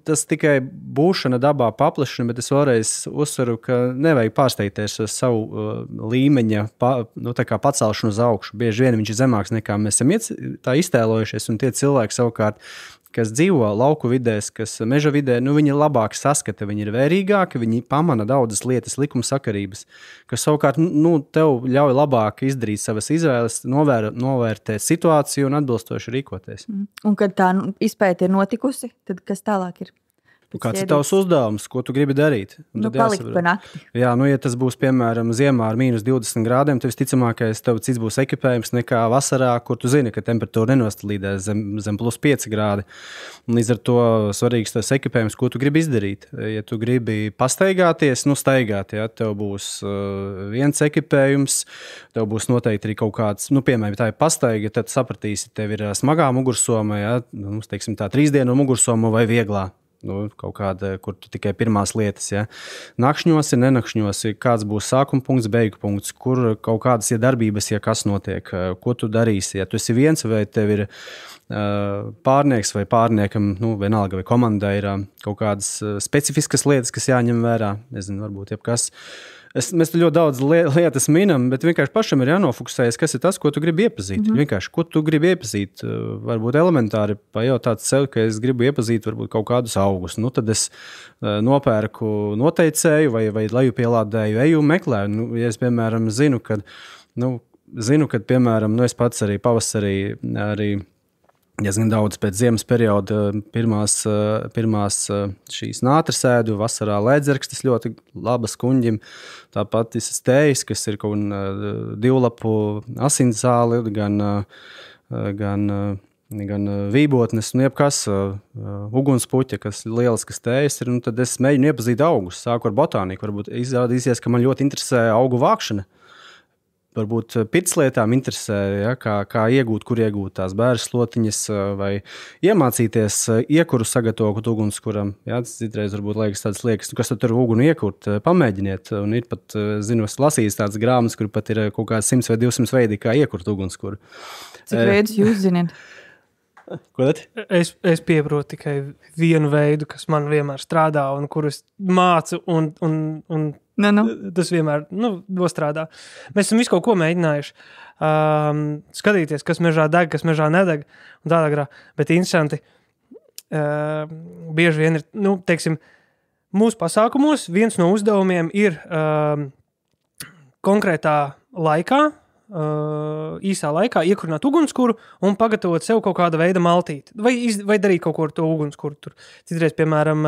tas tikai būšana dabā paplašana, bet es vēlreiz uzsveru, ka nevajag pārsteigties uz savu līmeņa pacelšanu uz augšu. Bieži vien viņš ir zemāks nekā mēs esam tā iztēlojušies, un tie cilvēki savukārt, kas dzīvo lauku vidēs, kas meža vidē, viņi labāk saskata, viņi ir vērīgāki, viņi pamana daudzas lietas, likumsakarības, kas savukārt tev ļauj labāk izdarīt savas izvēles, novērtēt situāciju un atbilstoši rīkoties. Un kad tā izpēte ir notikusi, tad kas tālāk ir? Kāds ir tavs uzdevums, ko tu gribi darīt? Palikt pa nakti. Jā, ja tas būs, piemēram, ziemā ar mīnus 20 grādiem, tad visticamākais tev cits būs ekipējums nekā vasarā, kur tu zini, ka temperatūra nenostalīdēs zem plus 5 grādi. Līdz ar to svarīgs tas ekipējums, ko tu gribi izdarīt. Ja tu gribi pastaigāties, staigāt, ja, tev būs viens ekipējums, tev būs noteikti arī kaut kāds, piemēram, tā ir pastaiga, tad sapratīsi, tev ir smagā mugursoma, ja, teiksim tā 3 dienu mugursoma vai vieglā. Kaut kāda, kur tu tikai pirmās lietas, ja. Nakšņosi, nenakšņosi, kāds būs sākuma punkts, beigu punkts, kur kaut kādas darbības, ja kas notiek, ko tu darīsi, ja tu esi viens vai tev ir pārnieks vai pārniekam, vienalga vai komandai ir kaut kādas specifiskas lietas, kas jāņem vērā. Nezinu, varbūt jebkas. Mēs ļoti daudz lietas minam, bet vienkārši pašam ir jānofokusējas, kas ir tas, ko tu gribi iepazīt. Vienkārši, ko tu gribi iepazīt. Varbūt elementāri pajautāt sev, ka es gribu iepazīt varbūt kaut kādus augus. Tad es nopērku noteicēju vai lejupielādēju, eju meklēju. Ja es, piemēram, zinu, ka piemēram, es pats arī pavasarī diezgan daudz pēc ziemas perioda pirmās šīs nātras ēdu, vasarā lēdzerkstes ļoti labas kuņģim, tāpat visas tējas, kas ir kaut divlapu asinzāli, gan vībotnes, jebkas ugunspuķa, kas lieliskas tējas ir, tad es mēģinu iepazīt augus, sāku ar botāniku, varbūt izrādīsies, ka man ļoti interesē augu vākšana. Varbūt pirtslietām interesē, ja, kā iegūt, kur iegūt tās bēres slotiņas vai iemācīties iekuru sagatavot ugunskuram. Ja, citreiz varbūt liekas, kas tur uguni iekurt, pamēģiniet. Un ir pat, es lasījis tādas grāmatas, kur pat ir kaut kāds 100 vai 200 veidi, kā iekurt ugunskuru. Cik veidus jūs zināt? Ko tad? Es pieprotu tikai vienu veidu, kas man vienmēr strādā un kurus mācu un tas vienmēr nostrādā. Mēs esam visu kaut ko mēģinājuši skatīties, kas mežā deg, kas mežā nedeg un tādā garā. Bet interesanti, bieži vien ir, teiksim, mūsu pasākumos viens no uzdevumiem ir konkrētā laikā, īsā laikā iekurināt ugunskura un pagatavot sev kaut kāda veida maltīti. Vai darīt kaut ko ar to ugunskura. Tur citreiz, piemēram,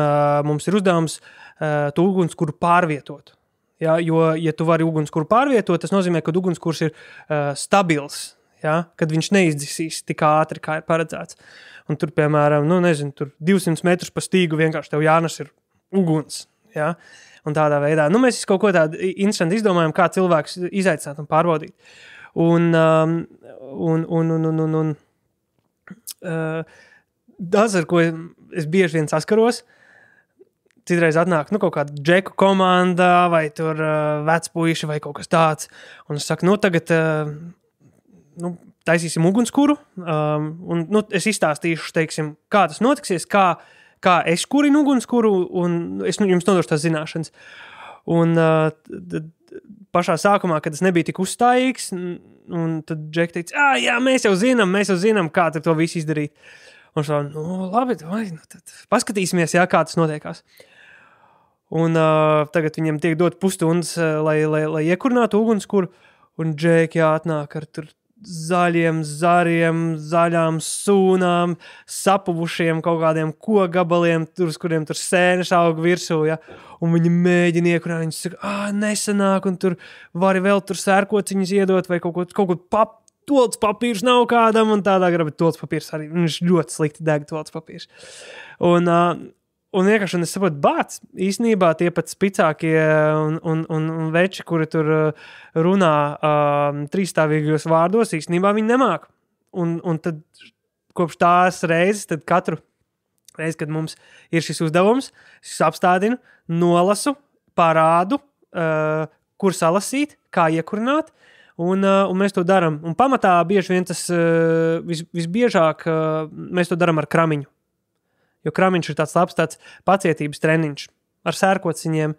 mums ir uzdevums to ugunskuru pārvietot. Ja, jo, ja tu vari ugunskuru pārvietot, tas nozīmē, ka ugunskurs ir stabils, ja, kad viņš neizdzisīs tik ātri, kā ir paredzēts. Un tur, piemēram, tur 200 metrus pa stīgu vienkārši tev jānes ir uguns, ja, un tādā veidā. Mēs kaut ko tādu interesanti izdomājam, kā cilvēks izaicināt un pārbaudīt. Tas, ar ko es bieži vien saskaros, citreiz atnāk kaut kāda džeku komanda vai tur vecpuiši vai kaut kas tāds. Un es saku, tagad taisīsim ugunskuru. Es izstāstīšu, teiksim, kā tas notiksies, kā es kurinu ugunskuru un es jums nodošu tās zināšanas. Un pašā sākumā, kad es nebiju tik uzstājīgs, un tad Džek teica, jā, mēs jau zinām, kā to visu izdarīt. Un šā, labi, tad paskatīsimies, jā, kā tas notiekās. Un tagad viņam tiek dot pusstundas, lai iekurinātu ugunskuru, un Džek jāatnāk ar tur zaļiem zariem, zaļām sūnām, sapuvušiem kaut kādiem kogabaliem, uz kuriem tur sēnes aug virsū, ja? Un viņi mēģina iekurāt, viņi saka, nesanāk, un tur vari vēl tur sērkociņus iedot, vai kaut ko tolts papīrs nav kādam, un tādā garā, bet tolts papīrs arī, viņš ļoti slikti deg tolts papīrs. Un vienkārši, es saprotu, bāc, īstenībā tie pat spicākie un veči, kuri tur runā trīsstāvīgos vārdos, īstenībā viņi nemāk. Un tad kopš tās reizes, tad katru reizi, kad mums ir šis uzdevums, es apstādinu, nolasu, parādu, kur salasīt, kā iekurināt, un mēs to daram. Un pamatā bieži vien tas visbiežāk mēs to daram ar kramiņu. Jo kramiņš ir tāds labs pacietības treniņš. Ar sērkociņiem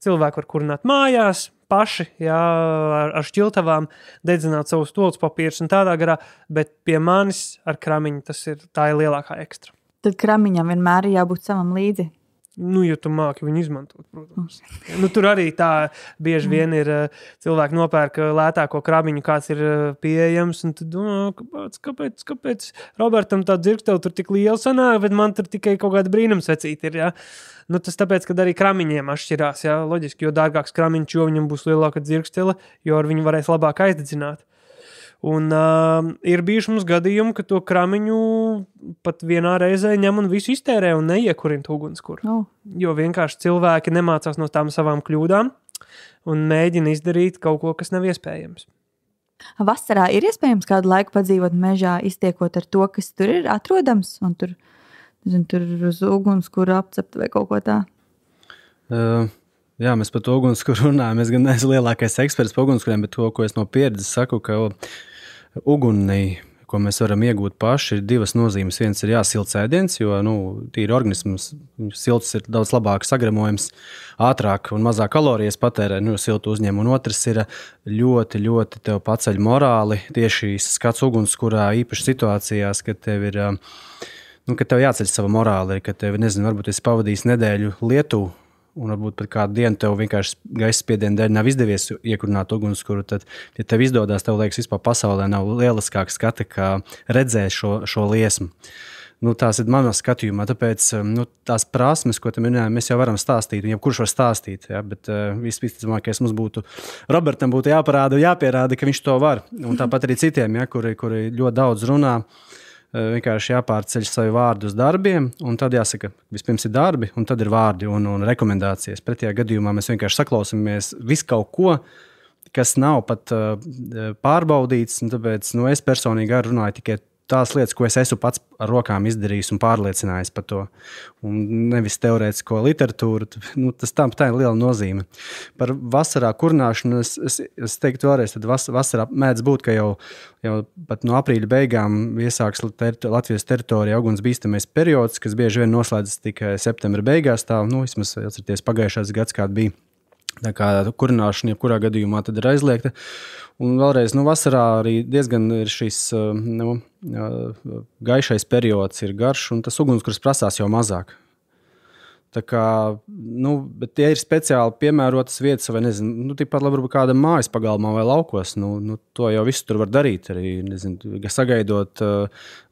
cilvēki var kurināt mājās, paši, jā, ar šķiltavām, dedzināt savus tolts papīrus un tādā garā, bet pie manis ar kramiņu tā ir lielākā ekstra. Tad kramiņam vienmēr ir jābūt savam līdzi. Ja tu māki viņu izmantot, protams. Tur arī tā bieži vien ir cilvēki nopērk lētāko kramiņu, kāds ir pieejams, un tad kāpēc Robertam tā dzirkstela tur tik liela sanāk, bet man tur tikai kaut kāda brīnumsvecīta ir, jā. Tas tāpēc, kad arī kramiņiem atšķirās, jā, loģiski, jo dārgāks kramiņš, jo viņam būs lielāka dzirkstela, jo ar viņu varēs labāk aizdedzināt. Un ir bijuši mums gadījumi, ka to kramiņu pat vienā reizē ņem un visu iztērē un neiekurina ugunskuru. Jo vienkārši cilvēki nemācās no tām savām kļūdām un mēģina izdarīt kaut ko, kas nav iespējams. Vasarā ir iespējams kādu laiku padzīvot mežā, iztiekot ar to, kas tur ir atrodams, un tur uz ugunskura apcept vai kaut ko tā? Jā, mēs par to ugunskuru runājam. Es gan neesmu lielākais eksperts par ugunskuriem, bet to, ko es no pieredzes saku, ka uguni, ko mēs varam iegūt paši, ir divas nozīmes. Viens ir silts ēdiens, jo tīri organisms silts ir daudz labāk sagramojams, ātrāk un mazāk kalorijas patērē, siltu uzņem. Un otrs ir ļoti, ļoti tev paceļ morāli, tieši skats ugunskurā īpaši situācijās, kad tev ir, kad tev jāceļ sava morāli, kad tev, varbūt esi pavadījis nedēļu Lietuvā, un varbūt pat kādu dienu tev vienkārši gaisa spiediena dēļ nav izdevies iekurināt ugunskura, tad, ja tev izdodas, tev liekas, vispār pasaulē nav lieliskāka skata, kā redzēt šo liesmu. Tās ir manā skatījumā, tāpēc tās prasmes, ko tu minēji, mēs jau varam stāstīt, un jebkurš var stāstīt, ja, bet visticamākais mums Robertam būtu jāpierāda, ka viņš to var, un tāpat arī citiem, ja, kuri ļoti daudz runā, vienkārši jāpārceļ savu vārdu uz darbiem, un tad jāsaka, vispirms ir darbi, un tad ir vārdi un rekomendācijas. Pretējā gadījumā mēs vienkārši saklausāmies visu kaut ko, kas nav pat pārbaudīts, un tāpēc es personīgi runāju tikai tās lietas, ko es esmu pats ar rokām izdarījis un pārliecinājis par to. Un nevis teorētisko literatūru, tā ir liela nozīme. Par vasarā kurināšanu es teiktu vēlreiz, tad vasarā mēdz būt, ka jau pat no aprīļa beigām iesāks Latvijas teritorijā ugunsbīstamais periods, kas bieži vien noslēdzas tikai septembra beigās. Tā, vismaz atcerieties, pagājušais gads kāds bija. Tā kā kurināšana jebkurā gadījumā tad ir aizliegta. Un vēlreiz, vasarā arī diezgan ir šis gaišais periods ir garš, un tas ugunskurs prasās jau mazāk. Tā kā, bet tie ir speciāli piemērotas vietas, vai tikpat labi varbūt kāda mājas pagalmā vai laukos, to jau visu tur var darīt. Arī, sagaidot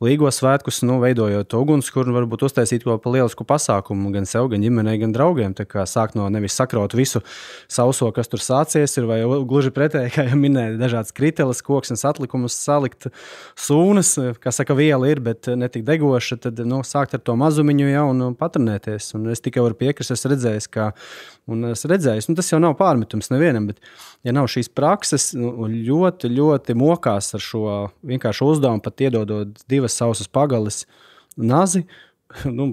līgo svētkus, veidojot to ugunskura, varbūt uztaisīt ko pa lielisku pasākumu gan sev, gan ģimenei, gan draugiem. Tā kā sākt no nevis sakraut visu sauso, kas tur sācies ir, vai gluži pretēji, kā jau minēja, dažādas kriteles, koksnes atlikumus, salikt sūnas, kā saka, viela ir, bet netik degoša, tad, sākt ar to mazumiņu jau un patrenēties. Un es tikai varu piekrist, es redzēju, tas jau nav pārmetums nevienam, bet ja nav šīs prakses, ļoti, ļoti mokās ar šo vienkārši uzdevumu, pat iedodot 2 sausas pagalis nazi,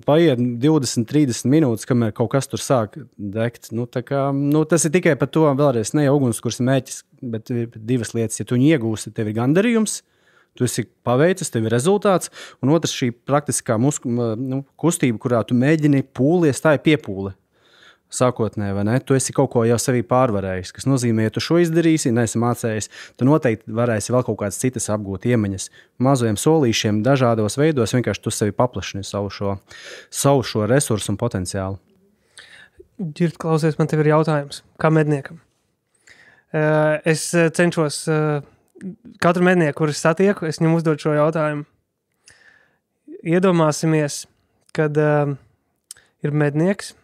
paiet 20-30 minūtes, kamēr kaut kas tur sāk degt. Tas ir tikai par to, vēlreiz, ne jau ugunskurs mērķis, bet 2 lietas, ja tu viņu iegūsi, tev ir gandarījums, tu esi paveicis, tev ir rezultāts, un otrs šī praktiskā kustība, kurā tu mēģini pūlies, tā ir piepūle. Sākotnē, vai ne? Tu esi kaut ko jau sevī pārvarējis, kas nozīmē, ja tu šo izdarīsi, neesi mācējies, tu noteikti varēsi vēl kaut kādas citas apgūt iemaņas. Mazajiem solīšiem, dažādos veidos, vienkārši tu sevi paplašini savu šo resursu un potenciālu. Ģirt, klausies, man tev ir jautājums, kā medniekam. Es cenšos katru mednieku, kurus satieku, es viņam uzdodu šo jautājumu. Iedomāsimies, kad ir mednieks,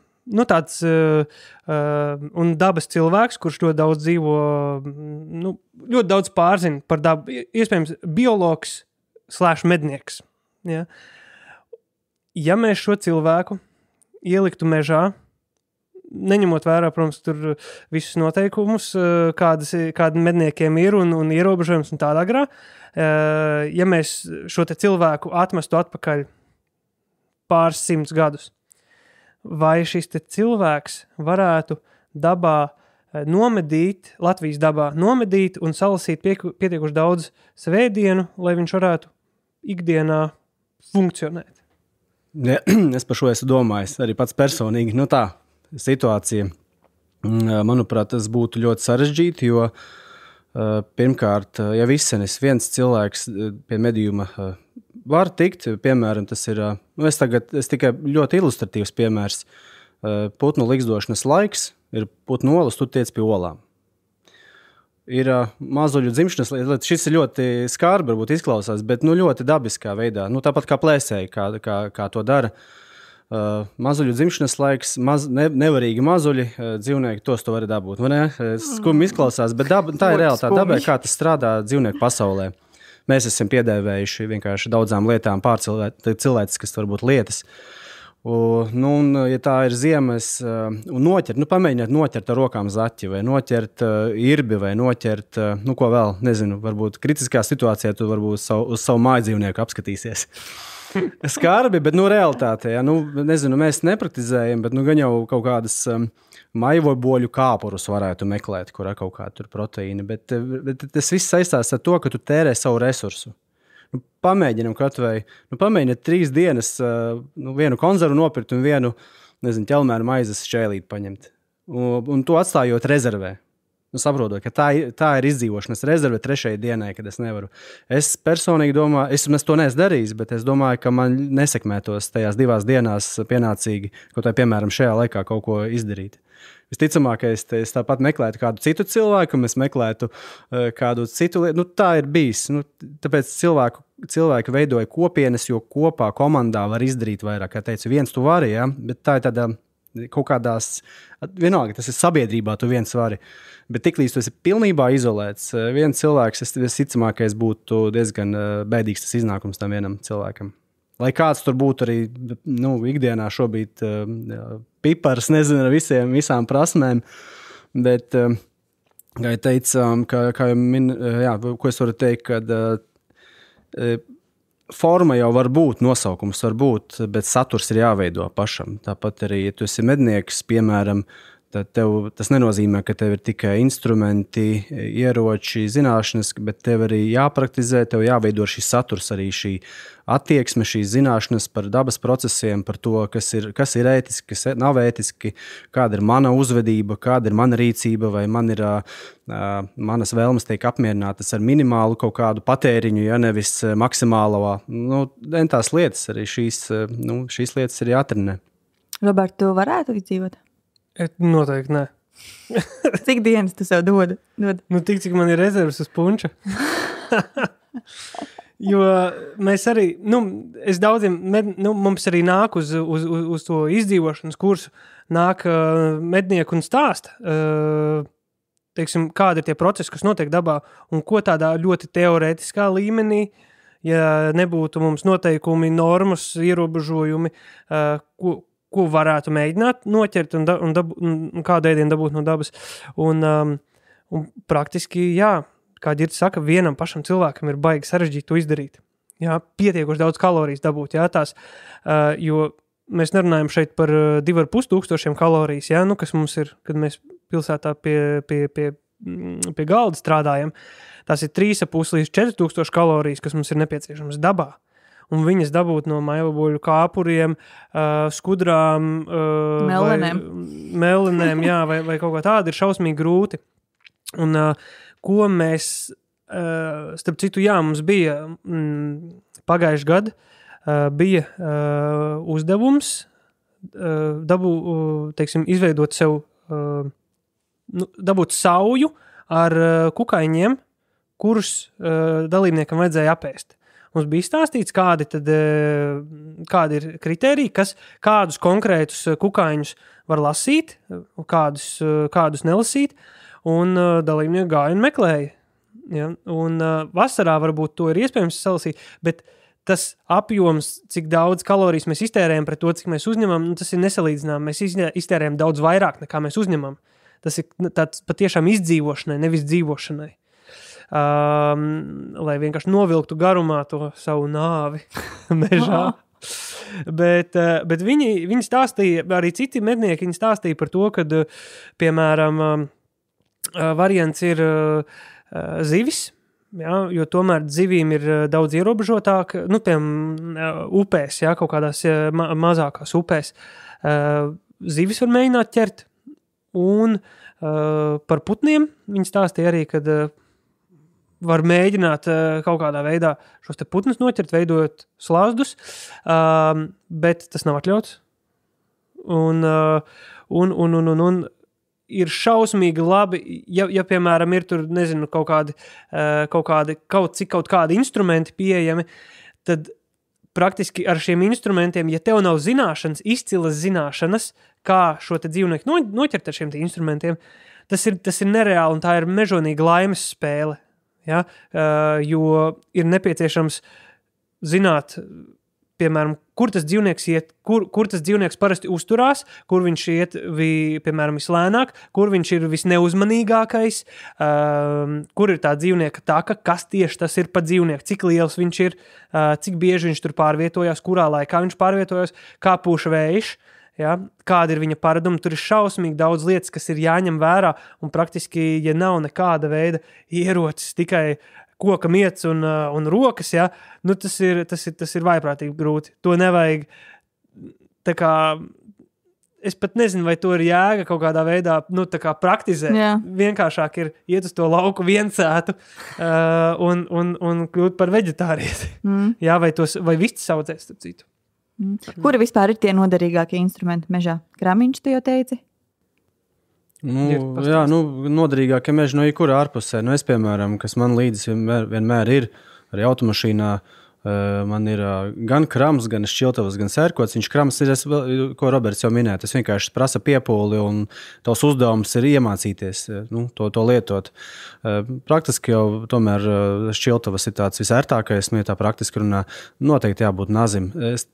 tāds un dabas cilvēks, kurš ļoti daudz dzīvo, ļoti daudz pārzina par dabu, iespējams biologs / mednieks. Ja? Ja mēs šo cilvēku ieliktu mežā, neņemot vērā, protams, tur visus noteikumus, kādi medniekiem ir un ierobežojums un tādā garā. Ja mēs šo te cilvēku atmestu atpakaļ pāris 100 gadus, vai šis te cilvēks varētu dabā nomedīt, Latvijas dabā nomedīt un salasīt pietiekuši daudz svētdienu, lai viņš varētu ikdienā funkcionēt? Ja, es par šo esmu domājis, arī pats personīgi. Tā situācija, manuprāt, tas būtu ļoti sarežģīti, jo pirmkārt, ja viens cilvēks pie medījuma var tikt, piemēram, tas ir, es tikai ļoti ilustratīvs piemērs, putnu ligzdošanas laiks, ir putnu olas, tu tiec pie olām. Ir mazuļu dzimšanas, šis ir ļoti skarbi, varbūt izklausās, bet ļoti dabiskā veidā, tāpat kā plēsēji, kā to dara. Mazuļu dzimšanas laiks, nevarīgi mazuļi, dzīvnieki, tos tu vari dabūt. Skumji izklausās, bet tā ir realitāte dabai, kā tas strādā dzīvnieku pasaulē. Mēs esam piedēvējuši vienkārši daudzām lietām pārcilvētas, kas var būt lietas. Ja tā ir ziemas, un noķert, pamēģināt noķert ar rokām zaķi, vai noķert irbi, vai noķert, ko vēl, nezinu, varbūt kritiskā situācijā tu varbūt uz savu mājdzīvnieku apskatīsies. Skarbi, bet realitātē, ja, nezinu, mēs nepraktizējam, bet gan jau kaut kādas maivoboļu kāpurus varētu meklēt, kurā kaut kā tur proteīni, bet tas viss saistās ar to, ka tu tērē savu resursu. pamēģinam kaut vai, pamēģiniet 3 dienas vienu konzervu nopirkt un vienu, ķelmēru maizes šķēlīti paņemt. Un to atstājot rezervē. Saprotot, ka tā ir izdzīvošanas rezerve 3. dienai, kad es nevaru. Es personīgi domāju, es to neesmu darījis, bet es domāju, ka man nesekmētos tajās 2 dienās pienācīgi, kaut vai, piemēram, šajā laikā kaut ko izdarīt. Visticamākais, es tāpat meklētu kādu citu cilvēku, un es meklētu kādu citu lietu. Tā ir bijis. Tāpēc cilvēki veidoja kopienas, jo kopā komandā var izdarīt vairāk. Kā teicu, viens tu vari, ja? Bet tā ir tāda kaut kādās, vienalga, tas ir sabiedrībā, tu viens vari. Bet tiklīdz tu esi pilnībā izolēts, viens cilvēks, visticamākais būtu diezgan bēdīgs tas iznākums tam vienam cilvēkam. Lai kāds tur būtu arī ikdienā šobrīd pipars, nezinu, ar visām prasmēm, bet, kā jau teicām, ko es varu teikt, kad forma jau var būt, nosaukums var būt, bet saturs ir jāveido pašam. Tāpat arī, ja tu esi mednieks, piemēram, tad tas nenozīmē, ka tev ir tikai instrumenti, ieroči, zināšanas, bet tev arī jāpraktizē, tev jāveido šis saturs, arī šī attieksme, šīs zināšanas par dabas procesiem, par to, kas ir ētiski, kas nav ētiski, kāda ir mana uzvedība, kāda ir mana rīcība, vai manas vēlmes tiek apmierinātas ar minimālu kaut kādu patēriņu, ja nevis maksimālo. Tās lietas, arī šīs lietas ir jātrenē. Robert, tu varētu izdzīvot? Noteikti nē. Cik dienas tu sev dod? Tik, cik man ir rezerves uz punča. Jo mēs arī, es daudziem, mums arī nāk uz to izdzīvošanas kursu, nāk mednieki un stāsta, teiksim, kādi ir tie procesi, kas notiek dabā, un ko tādā ļoti teorētiskā līmenī, ja nebūtu mums noteikumi, normas, ierobežojumi, ko varētu mēģināt noķert un kādu ēdienu dabūt no dabas. Un praktiski, kā Ģirds saka, vienam pašam cilvēkam ir baigi sarežģīt to izdarīt. Jā, pietiekoši daudz kalorijas dabūt, tās, jo mēs nerunājam šeit par 2500 kalorijas, kas mums ir, kad mēs pilsētā pie galda strādājam. Tās ir 3,5 līdz 4000 kalorijas, kas mums ir nepieciešamas dabā. Un viņas dabūt no maivaboļu kāpuriem, skudrām, melenēm, vai kaut kā tāda ir šausmīgi grūti. Un ko mēs, starp citu, mums bija pagājuši gadu, bija uzdevums izveidot sev, dabūt sauju ar kukaiņiem, kurus dalībniekam vajadzēja apēst. Mums bija stāstīts, kādi ir kritēriji, kādus konkrētus kukaiņus var lasīt, kādus nelasīt, un dalībnieki gāja un meklēja. Ja? Un vasarā varbūt to ir iespējams salasīt, bet tas apjoms, cik daudz kalorijas mēs iztērējam pret to, cik mēs uzņemam, tas ir nesalīdzinām. Mēs iztērējam daudz vairāk, nekā mēs uzņemam. Tas ir tāds patiešām izdzīvošanai, nevis dzīvošanai. Lai vienkārši novilktu garumā to savu nāvi mežā. Bet viņi stāstīja, arī citi mednieki, viņi stāstīja par to, kad, piemēram, variants ir zivis, jo tomēr zivīm ir daudz ierobežotāk, upēs, kaut kādās mazākās upēs. Zivis var mēģināt ķert, un par putniem viņi stāstīja arī, kad var mēģināt kaut kādā veidā šos te putnus noķert, veidojot slazdus, bet tas nav atļauts. Un ir šausmīgi labi, ja piemēram, ir tur, nezinu, kaut kādi instrumenti pieejami, tad praktiski ar šiem instrumentiem, ja tev nav zināšanas, izcilas zināšanas, kā šo te dzīvnieku noķert ar šiem te instrumentiem, tas ir nereāli un tā ir mežonīga laimes spēle. Ja? Jo ir nepieciešams zināt, piemēram, kur tas dzīvnieks iet, kur tas dzīvnieks parasti uzturās, kur viņš iet, piemēram, vislēnāk, kur viņš ir visneuzmanīgākais, kur ir tā dzīvnieka taka, kas tieši tas ir pa dzīvnieku, cik liels viņš ir, cik bieži viņš tur pārvietojās, kurā laikā viņš pārvietojās, kā pūš vējš. Ja, kāda ir viņa paraduma, tur ir šausmīgi daudz lietas, kas ir jāņem vērā, un praktiski, ja nav nekāda veida ierocis, tikai koka miets un rokas, ja, nu tas ir vaiprātīgi grūti. To nevajag, tā kā, es pat nezinu, vai to ir jēga kaut kādā veidā, nu, tā kā praktizēt. Jā. Vienkāršāk ir iet uz to lauku viencētu un kļūt par veģetārieti. Jā, vai vistas audzēs, starp citu. Kuri vispār ir tie noderīgākie instrumenti mežā? Kramiņš, tu jau teici? Noderīgākie meži no jebkura ārpusē. Es, piemēram, kas man līdzi vienmēr ir, arī automašīnā, man ir gan krams, gan šķiltavas, gan sērkots. Viņš krams ir, ko Roberts jau minēja, tas vienkārši prasa piepūli un tavs uzdevums ir iemācīties to lietot. Praktiski jau tomēr šķiltavas ir tāds visērtākais, ja tā praktiski runā, noteikti jābūt nazim. Es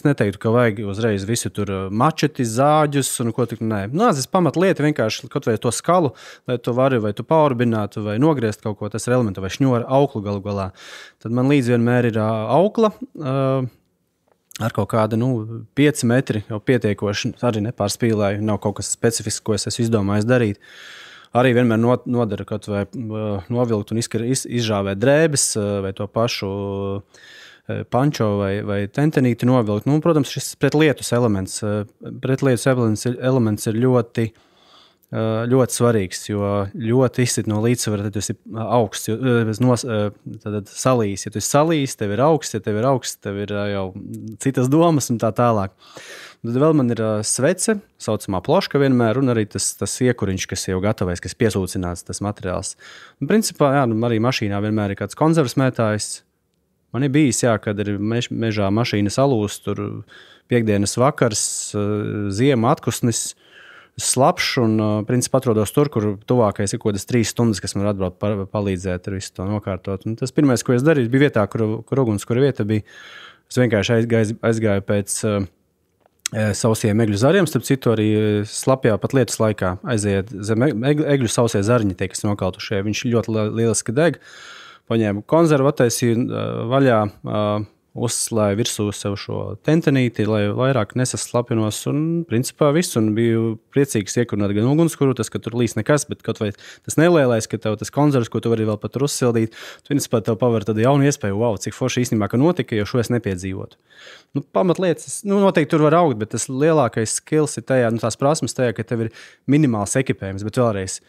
neteiktu, ka vajag uzreiz visu tur mačeti, zāģus un ko tik nē. Nazis pamatlieta vienkārši kaut vai to skalu, lai tu vari vai tu paurbinātu vai nogriezt kaut ko, tas ir elementi vai šņora auklu galu galā. Tad man līdz vienmēr ir aukla ar kaut kāda 5 metri jau pietiekoši, arī nepārspīlēju, nav kaut kas specifisks, ko es esmu izdomājis darīt. Arī vienmēr nodara kaut vai novilkt un izžāvēt drēbes vai to pašu pančo vai tentenīti novilkt. Protams, šis pretlietus elements ir ļoti svarīgs, jo ļoti izsit no līdzsvara, tad tu esi augsts, tad salīs. Ja tu esi salīs, tev ir augsts, ja tev ir augsts, tev ir jau citas domas un tā tālāk. Tad vēl man ir svece, saucamā ploška vienmēr, un arī tas iekuriņš, kas jau gatavais, kas piesūcināts, tas materiāls. Un principā, arī mašīnā vienmēr ir kāds konzervas mētājs. Man ir bijis, kad ir mežā mašīna salūst, tur piekdienas vakars, ziema atkusnis, slapšs un, principā, atrodos tur, kur tuvākais ir kaut kādas 3 stundas, kas man var atbraukt palīdzēt ar visu to nokārtot. Un tas pirmais, ko es darīju, bija vietā, kur ugunskura vieta bija. Es vienkārši aizgāju pēc sausiem egļu zariem, starp citu arī slapjā pat lietus laikā aiziet zem egļu sausie zariņi, tie, kas nokautušie. Viņš ļoti lieliski deg. Paņēmu konzervu, attaisīju vaļā, uzslēju virsū sev šo tentenīti, lai vairāk nesaslapjanos un principā visu. Un biju priecīgs iekurināt gan ugunskuru, tas, ka tur līdz nekas, bet kaut vai tas nelielais, ka tev tas konzervs, ko tu vari vēl pat tur uzsildīt, tu principā tev paver tādu jaunu iespēju, wow, cik forši īstenībā, ka notika, jo šo es nepiedzīvotu. Pamatlietas, noteikti tur var augt, bet tas lielākais skills ir tajā, tās prasmes tajā, ka tev ir minimāls ekipējums, bet vēlreiz,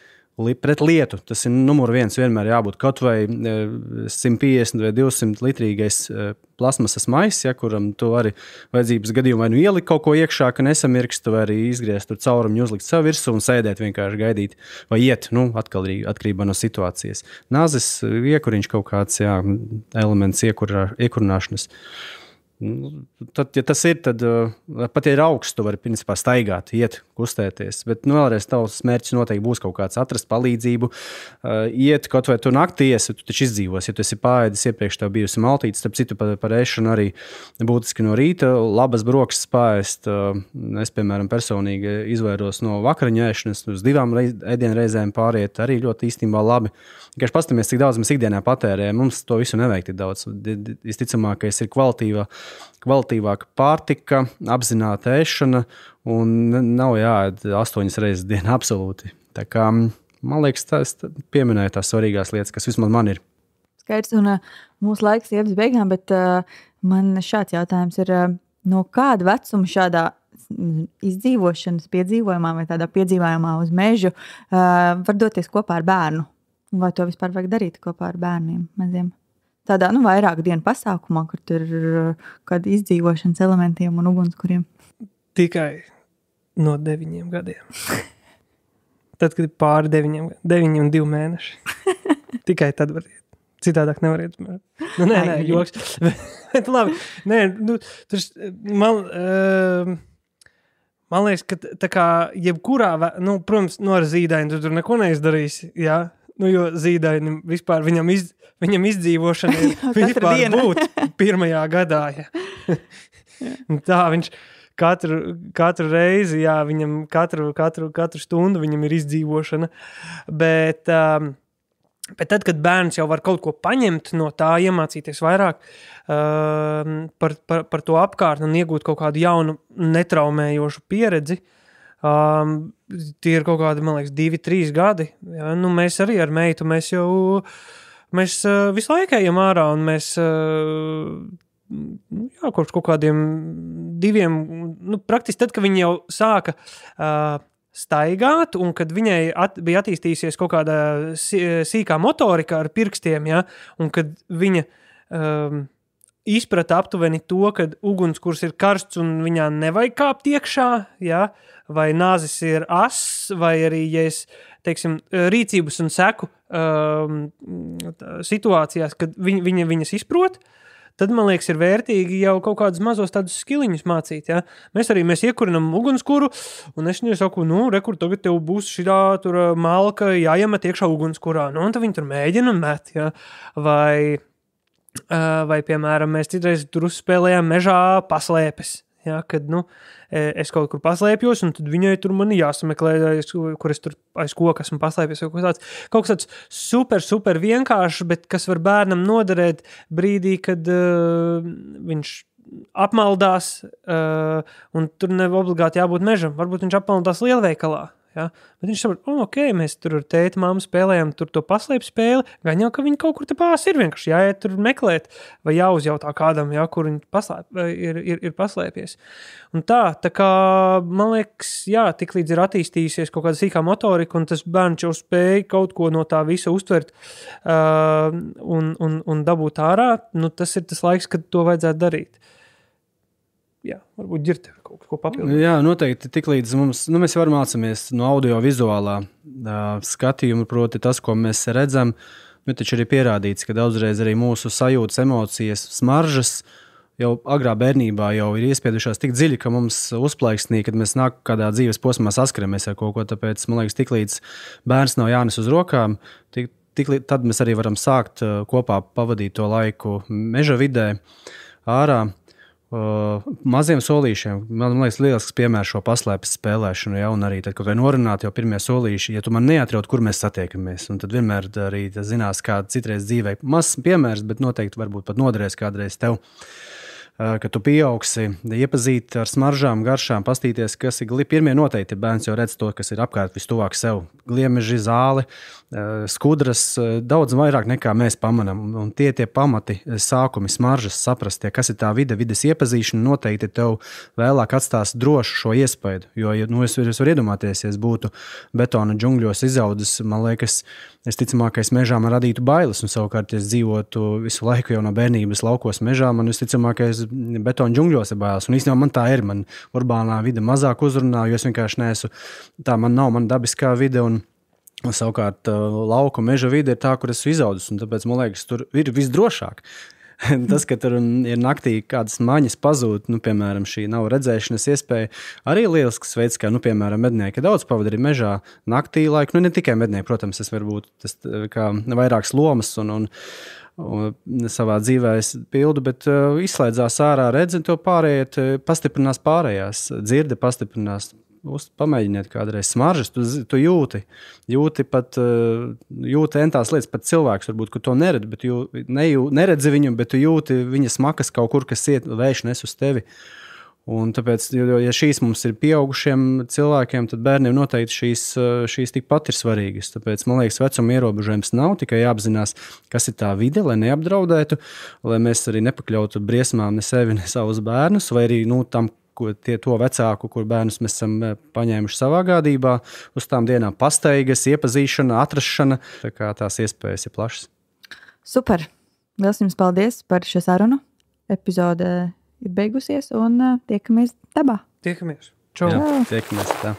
pret lietu, tas ir numur 1, vienmēr jābūt kaut vai 150 vai 200 litrīgais plasmasas maiss, kuram tu arī vajadzības gadījumā vai ielikt kaut ko iekšā, ka nesamirkst, vai arī izgriezt tur caurumu, uzlikt savu virsmu un sēdēt vienkārši gaidīt, vai iet, atkarībā no situācijas. Nāzes, iekuriņš kaut kāds, elements iekurināšanas. Tad, ja tas ir, tad pat ja ir augsts, tu vari principā staigāt, iet, kustēties. Bet vēlreiz tavs mērķis noteikti būs kaut kāds atrast palīdzību, iet kaut vai tu naktī iesi, tu taču izdzīvos. Ja tu esi pāēdis iepriekš tev bijusi maltītes, starp citu par ēšanu arī būtiski no rīta, labas broksas pāēst. Es, piemēram, personīgi izvairos no vakariņu ēšanas, uz 2 ēdienreizēm pāriet, arī ļoti īstenībā labi. Vienkārši pastamies, cik daudz mēs ikdienā patērējam, mums to visu nevajag tik daudz. Visticamākais ir kvalitīvāka pārtika, apzināta ēšana un nav jāēd 8 reizes dienā absolūti. Tā kā, man liekas, tas pieminēja tās svarīgās lietas, kas vismaz man ir. Skaidrs, un mūsu laiks iet uz beigām, bet man šāds jautājums ir, no kāda vecuma šādā izdzīvošanas piedzīvojumā vai tādā piedzīvojumā uz mežu var doties kopā ar bērnu? Vai to vispār vajag darīt kopā ar bērniem maziem? Tādā, vairāk dienu pasākumā, kur tur ir kādi izdzīvošanas elementiem un ugunskuriem. Tikai no 9 gadiem. Tad, kad ir pāri 9 un 2 mēneši. Tikai tad var iet. Citādāk nevar iet. Nē, joks. Bet labi. Nē, man liekas, ka tā kā jebkurā, protams, ar zīdaini tu tur neko neizdarīsi, jā. Jo zīdainim vispār viņam izdzīvošana ir vispār būt 1. gadā. Ja. Tā viņš katru reizi, viņam katru stundu viņam ir izdzīvošana. Bet tad, kad bērns jau var kaut ko paņemt no tā, iemācīties vairāk par to apkārtni un iegūt kaut kādu jaunu netraumējošu pieredzi, tie ir kaut kādi, man liekas, 2-3 gadi. Ja? Mēs arī ar meitu, mēs Mēs visu laiku ejam ārā, un mēs kopš kaut kādiem 2, praktiski tad, kad viņi jau sāka staigāt, un kad viņai bija attīstījusies kaut kāda sīkā motorika ar pirkstiem, ja, un kad viņa izprata aptuveni to, kad ugunskurs ir karsts un viņā nevajag kāpt iekšā, ja, vai nāzis ir ass, vai arī, ja es, teiksim, rīcības un seku situācijās, kad viņas izprot, tad, man liekas, ir vērtīgi jau kaut kādus mazos tādus skiliņus mācīt, ja. Mēs iekurinam ugunskuru, un es viņai saku, rekur, tagad tev būs šitā tur malka jāiemet iekšā ugunskurā, un tad viņi tur mēģina un met, ja. Vai, piemēram, mēs citreiz tur uzspēlējām mežā paslēpes, ja, kad, es kaut kur paslēpjos, un tad viņai tur mani jāsameklē, kur es tur aiz koka esmu paslēpies, kaut kas tāds super vienkārši, bet kas var bērnam noderēt brīdī, kad viņš apmaldās, un tur ne obligāti jābūt mežam, varbūt viņš apmaldās lielveikalā. Ja? Bet viņš saprot, ok, mēs tur ar tēti māmu spēlējam tur to paslēp spēli, gan jau, ka viņi kaut kur te pās ir vienkārši jāiet tur meklēt, vai jāuzjautā kādam, ja, kur viņi ir paslēpies. Un tā kā, man liekas, jā, tik līdz ir attīstījusies kaut kāda sīkā motorika, un tas bērns jau spēja kaut ko no tā visa uztvert un dabūt ārā, tas ir tas laiks, kad to vajadzētu darīt. Jā, varbūt ģirte kaut ko papildināt. Jā, noteikti tik līdz mums, mēs varam mācāmies no audio-vizuālā skatījuma, proti tas, ko mēs redzam, bet taču arī pierādīts, ka daudzreiz arī mūsu sajūtas, emocijas, smaržas jau agrā bērnībā jau ir iespiedušās tik dziļi, ka mums uzplaiksnī, kad mēs nāk kādā dzīves posmā saskaramies ar kaut ko, tāpēc, man liekas, tik līdz bērns nav jānes uz rokām, tad mēs arī varam sākt kopā pavadīt to laiku meža vidē, ārā. Maziem solīšiem, man liekas, lielisks piemērs šo paslēpes spēlēšanu, ja, un arī tad kaut kā norunāt jau pirmie solīši, ja tu man neatraut, kur mēs satiekamies, un tad vienmēr arī zinās, kā citreiz dzīvē mazs piemērs, bet noteikti varbūt pat noderēs kādreiz tev, ka tu pieaugsi, iepazīt ar smaržām, garšām, pastīties, kas ir pirmie noteikti, bērns jau redz to, kas ir apkārt vistuvāk sev, gliemeži, zāli, skudras, daudz vairāk nekā mēs pamanam, un tie pamati, sākumi, smaržas, saprast, kas ir tā vides iepazīšana, noteikti tev vēlāk atstās drošu šo iespēju, jo, es varu iedomāties, ja es būtu betona džungļos izaudzis, man liekas, es ticamākais mežā man radītu bailes, un savukārt, ja es dzīvotu visu laiku jau no bērnības laukos mežā, man visticamākais betona džungļos ir bailes, un īstenībā man tā ir, man urbānā vide mazāk uzrunā, jo es vienkārši neesmu, tā man nav man dabiskā vide, un savukārt lauku meža vide ir tā, kur esmu izaudzis, un tāpēc, man liekas, tur ir visdrošāk. Tas, ka tur ir naktī kādas maņas pazūd, piemēram, šī nav redzēšanas iespēja, arī lielisks veids, kā, piemēram, mednieki daudz pavada arī mežā naktī laiku, ne tikai mednieki, protams, tas var būt tas, kā vairākas lomas un savā dzīvē es pildu, bet izslēdzās ārā redzi, to pārējiet, pastiprinās pārējās, dzirde pastiprinās. Pamēģiniet kādreiz smaržas, tu jūti entās lietas, pat cilvēks varbūt, ka to neredz, bet neredzi viņu, bet tu jūti viņa smakas kaut kur, kas iet vējš nes uz tevi. Un tāpēc, ja šīs mums ir pieaugušiem cilvēkiem, tad bērniem noteikti šīs tikpat ir svarīgas. Tāpēc, man liekas, vecuma ierobežojums nav, tikai jāapzinās, kas ir tā vide, lai neapdraudētu, lai mēs arī nepakļautu briesmām ne sevi, ne savus bērnus, vai arī tam, to vecāku, kur bērnus mēs esam paņēmuši savā gādībā, uz tām dienām pasteigas, iepazīšana, atrašana, tā kā tās iespējas ir plašas. Super! Liels jums paldies par šo sarunu. Epizode ir beigusies un tiekamies dabā. Tiekamies. Čau! Jā, tiekamies tā.